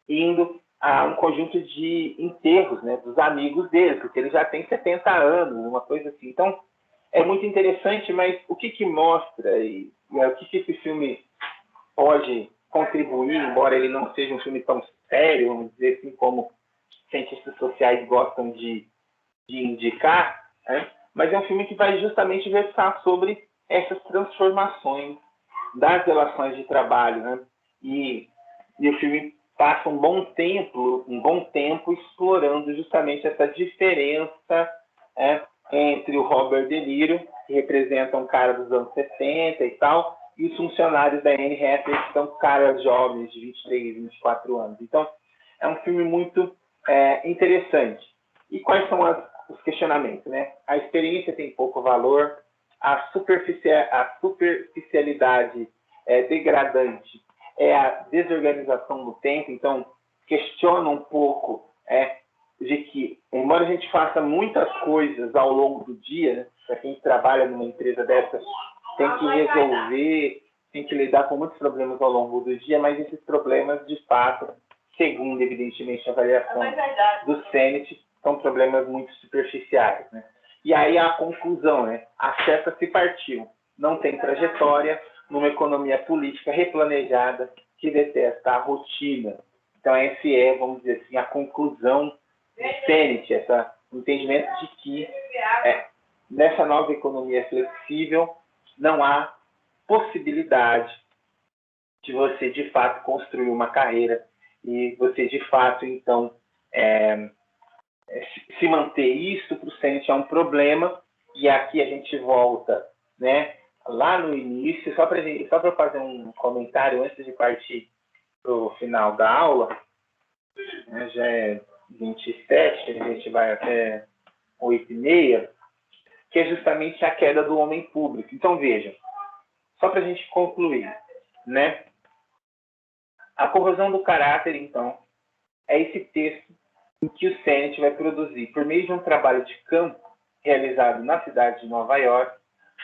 indo a um conjunto de enterros, né, dos amigos dele, porque ele já tem 70 anos, uma coisa assim. Então, é muito interessante, mas o que mostra e o que esse filme pode contribuir, embora ele não seja um filme tão sério, vamos dizer assim, como cientistas sociais gostam de indicar, né? Mas é um filme que vai justamente versar sobre essas transformações das relações de trabalho, né? E o filme passa um bom tempo explorando justamente essa diferença entre o Robert De Niro, que representa um cara dos anos 60 e tal, e os funcionários da Anne Hathaway, que são caras jovens de 23, 24 anos. Então, é um filme muito interessante. E quais são os questionamentos, né? A experiência tem pouco valor, a superficialidade degradante é a desorganização do tempo. Então, questiona um pouco de que, embora a gente faça muitas coisas ao longo do dia, né, para quem trabalha numa empresa dessa, tem que resolver, tem que lidar com muitos problemas ao longo do dia, mas esses problemas, de fato, segundo, evidentemente, a avaliação do Sennett, são problemas muito superficiais, né? E aí a conclusão, né? Acerta-se partiu. Não tem trajetória numa economia política replanejada que detesta a rotina. Então, esse vamos dizer assim, a conclusão do Sennett, o entendimento de que nessa nova economia flexível não há possibilidade de você, de fato, construir uma carreira e você, de fato, então, se manter. Isso para o Sennett é um problema, e aqui a gente volta, né, lá no início, só para fazer um comentário antes de partir para o final da aula, né, já é 27, a gente vai até 8h30, que é justamente a queda do homem público. Então, vejam, só para a gente concluir, né, a corrosão do caráter, então, é esse texto em que o Sennett vai produzir, por meio de um trabalho de campo realizado na cidade de Nova York,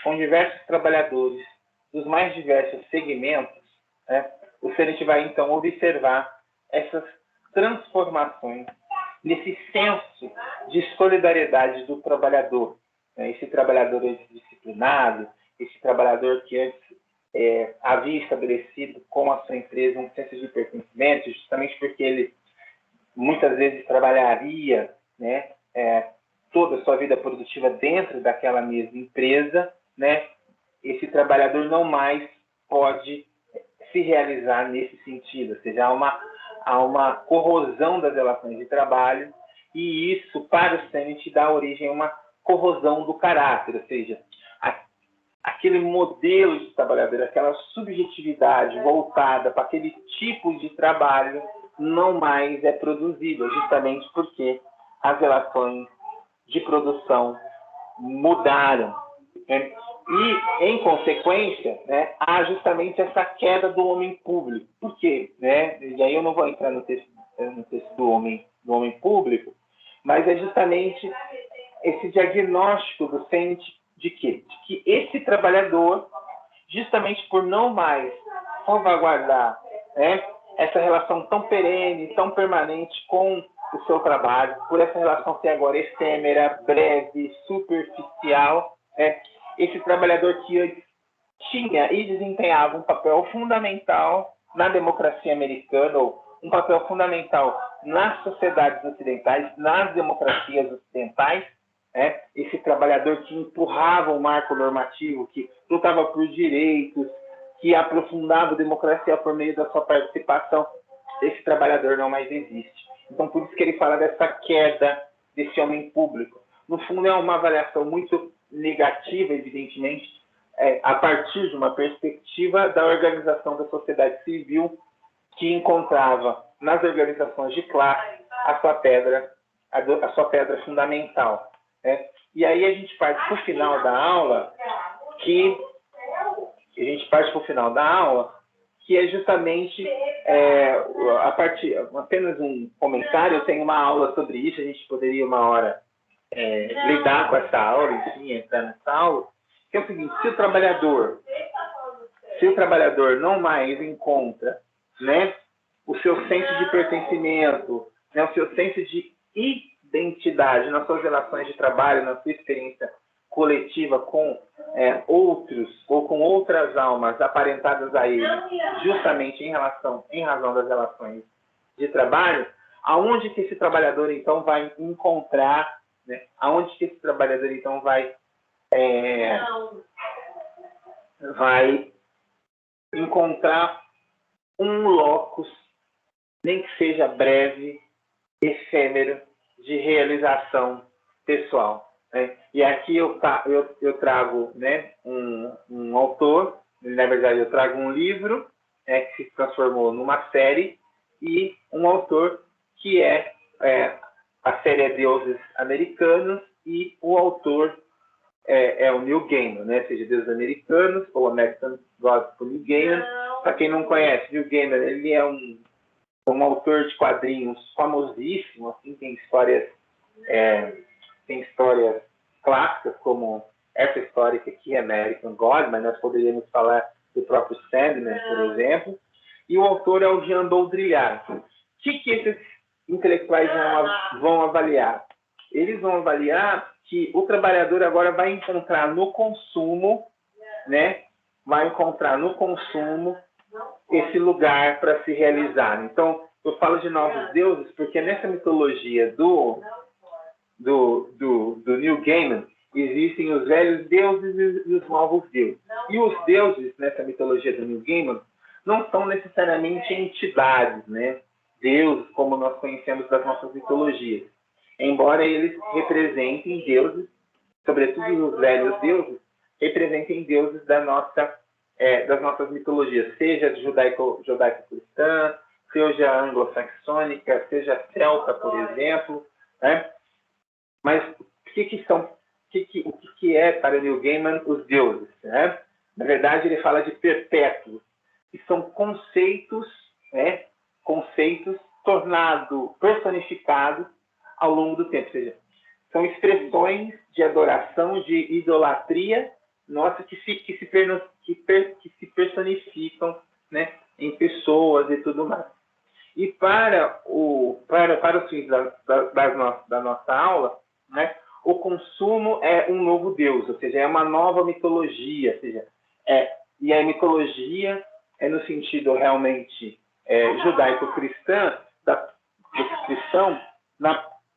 com diversos trabalhadores dos mais diversos segmentos, né, o Sennett vai, então, observar essas transformações nesse senso de solidariedade do trabalhador, né, esse trabalhador disciplinado, esse trabalhador que antes havia estabelecido com a sua empresa um senso de pertencimento, justamente porque ele muitas vezes trabalharia, né, toda a sua vida produtiva dentro daquela mesma empresa, né, esse trabalhador não mais pode se realizar nesse sentido, ou seja, há uma corrosão das relações de trabalho, e isso, para o Sennett, dá origem a uma corrosão do caráter, ou seja, aquele modelo de trabalhador, aquela subjetividade voltada para aquele tipo de trabalho não mais é produzível, justamente porque as relações de produção mudaram, né? E, em consequência, né, há justamente essa queda do homem público. Por quê? Né? E aí eu não vou entrar no texto do homem público, mas é justamente esse diagnóstico do Sennett de quê? De que esse trabalhador, justamente por não mais salvaguardar, né, essa relação tão perene, tão permanente com o seu trabalho, por essa relação ser agora efêmera, breve, superficial, né, esse trabalhador que tinha e desempenhava um papel fundamental na democracia americana, ou um papel fundamental nas sociedades ocidentais, nas democracias ocidentais, né, esse trabalhador que empurrava o marco normativo, que lutava por direitos, que aprofundava a democracia por meio da sua participação, esse trabalhador não mais existe. Então, por isso que ele fala dessa queda desse homem público. No fundo, é uma avaliação muito negativa, evidentemente, a partir de uma perspectiva da organização da sociedade civil, que encontrava nas organizações de classe a sua pedra fundamental, né? E aí a gente parte para o final da aula, que é justamente apenas um comentário. Eu tenho uma aula sobre isso, a gente poderia uma hora lidar com essa aula, enfim, entrar nessa aula, que é o seguinte: se o trabalhador não mais encontra, né, o seu senso de pertencimento, né, o seu senso de identidade nas suas relações de trabalho, na sua experiência coletiva com outros ou com outras almas aparentadas a ele, justamente em razão das relações de trabalho, aonde que esse trabalhador então vai encontrar, né, aonde que esse trabalhador então vai encontrar um locus, nem que seja breve, efêmero, de realização pessoal, né? E aqui eu trago, né, um autor, na verdade eu trago um livro, que se transformou numa série, e um autor que a série é Deuses Americanos, e o autor é o Neil Gaiman, né? Ou seja, Deuses Americanos, ou American Gods por Neil Gaiman. Para quem não conhece, Neil Gaiman, ele é um autor de quadrinhos famosíssimo, assim, tem histórias clássicas, como essa história que aqui é American God, mas nós poderíamos falar do próprio Sandman, por exemplo. E o autor é o Jean Baudrillard. O que esses intelectuais vão avaliar? Eles vão avaliar que o trabalhador agora vai encontrar no consumo, né? Vai encontrar no consumo esse lugar para se realizar. Então, eu falo de novos deuses porque nessa mitologia do Neil Gaiman existem os velhos deuses e os novos deuses. E os deuses, nessa mitologia do Neil Gaiman, não são necessariamente entidades, né? Deuses, como nós conhecemos das nossas mitologias. Embora eles representem deuses, sobretudo os velhos deuses, representem deuses das nossas mitologias, seja judaico-cristã, seja anglo-saxônica, seja celta, por exemplo, né? Mas o que é para Neil Gaiman os deuses, né? Na verdade, ele fala de perpétuos, que são conceitos, né? Conceitos personificados ao longo do tempo, ou seja, são expressões de adoração, de idolatria, nossa, que se personificam, né, em pessoas e tudo mais. E para os fins da nossa aula, né, o consumo é um novo Deus, ou seja, é uma nova mitologia, ou seja, e a mitologia é no sentido realmente judaico-cristã, cristão,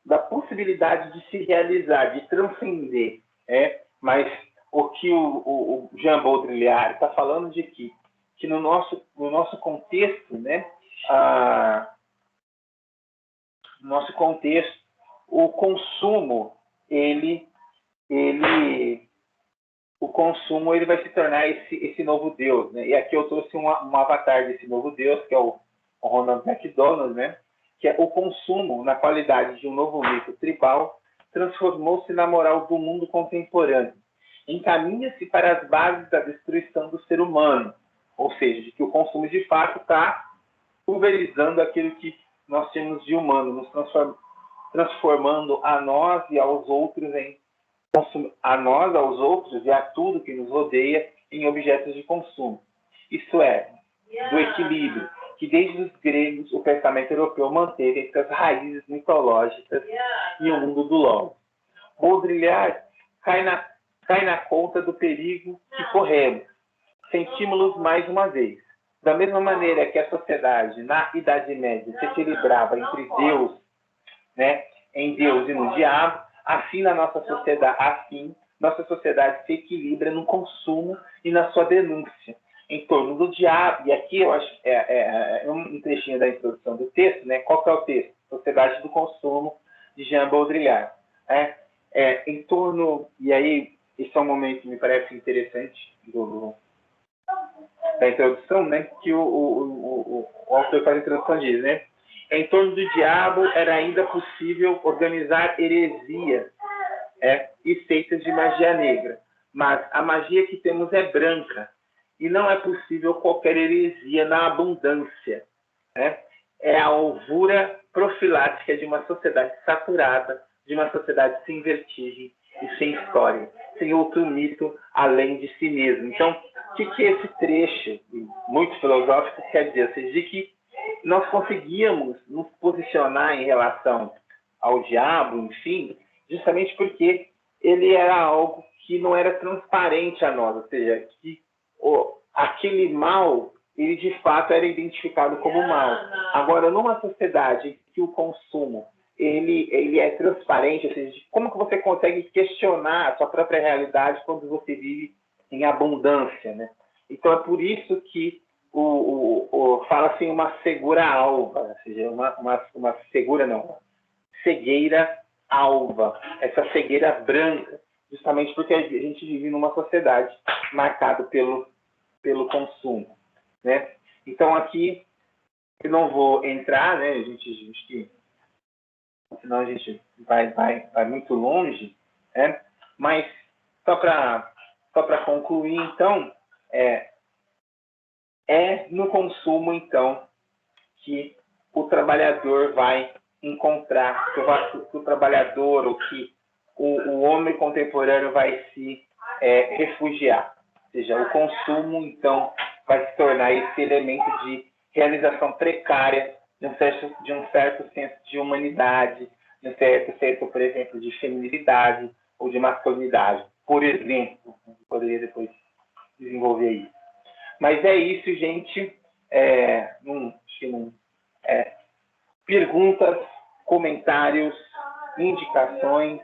da possibilidade de se realizar, de transcender. Mas o que o Jean Baudrillard está falando de que no nosso contexto, né, no nosso contexto, o consumo ele vai se tornar esse novo Deus, né? E aqui eu trouxe um avatar desse novo Deus, que é o Ronald McDonald, né? Que é o consumo, na qualidade de um novo mito tribal, transformou-se na moral do mundo contemporâneo. Encaminha-se para as bases da destruição do ser humano, ou seja, de que o consumo de fato está pulverizando aquilo que nós temos de humano, nos transformando a nós e aos outros e a tudo que nos rodeia em objetos de consumo. Isso é, do equilíbrio que desde os gregos o pensamento europeu manteve entre as raízes mitológicas e o mundo do Logos. Baudrillard cai na conta do perigo que corremos. Sentimos-los mais uma vez. Da mesma maneira que a sociedade, na Idade Média, se equilibrava entre Deus, né, em Deus e no diabo, assim nossa sociedade se equilibra no consumo e na sua denúncia em torno do diabo. E aqui eu acho um trechinho da introdução do texto, né? Qual que é o texto? Sociedade do Consumo, de Jean Baudrillard. Em torno, e aí esse é um momento que me parece interessante da introdução, né? Que o autor faz a introdução diz, né? Em torno do diabo era ainda possível organizar heresias e seitas de magia negra, mas a magia que temos é branca e não é possível qualquer heresia na abundância. É a alvura profilática de uma sociedade saturada, de uma sociedade sem vertigem e sem história, sem outro mito além de si mesmo. Então, o que esse trecho muito filosófico quer dizer? Ou seja, de que nós conseguíamos nos posicionar em relação ao diabo, enfim, justamente porque ele era algo que não era transparente a nós, ou seja, que aquele mal, ele de fato era identificado como mal. Agora, numa sociedade em que o consumo ele é transparente, ou seja, como que você consegue questionar a sua própria realidade quando você vive em abundância, né? Então é por isso que fala assim uma segura alva, ou seja, uma cegueira alva, essa cegueira branca, justamente porque a gente vive numa sociedade marcada pelo consumo, né? Então aqui eu não vou entrar, né? Senão a gente vai muito longe, né? Mas só para concluir, então, no consumo, então, que o trabalhador vai encontrar, que o trabalhador, ou que o homem contemporâneo vai se refugiar. Ou seja, o consumo, então, vai se tornar esse elemento de realização precária de um certo senso de humanidade, de um certo senso, por exemplo, de feminilidade ou de masculinidade. Por exemplo, poderia depois desenvolver isso. Mas é isso, gente. Perguntas, comentários, indicações.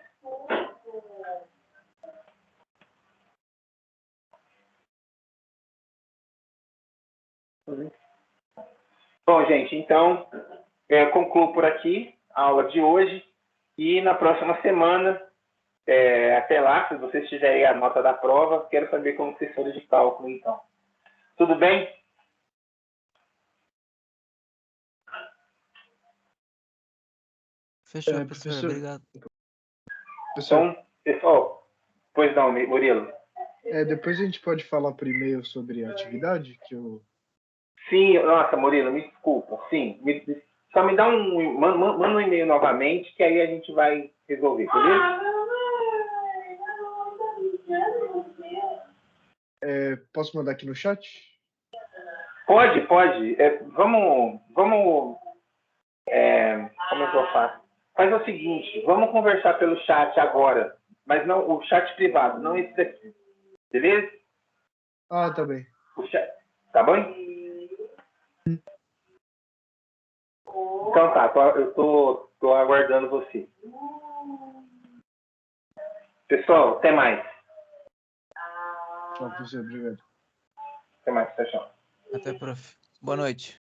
Bom, gente, então, concluo por aqui a aula de hoje e na próxima semana, até lá, se vocês tiverem a nota da prova, quero saber como vocês foram de cálculo, então. Tudo bem? Fechou, professor. Obrigado. Então, pessoal, pois não, Murilo. Depois a gente pode falar por e-mail sobre a atividade que eu... Sim, nossa, Murilo, me desculpa. Sim, só me dá manda um e-mail novamente, que aí a gente vai resolver, beleza? Posso mandar aqui no chat? Pode. Vamos. Como é que eu faço? Faz o seguinte, vamos conversar pelo chat agora, mas não o chat privado, não esse daqui. Beleza? Ah, tá bem. O chat, tá bom? Então tá, eu tô aguardando você. Pessoal, até mais. Tchau, professor. Obrigado. Até mais, tchau. Até, prof. Boa noite.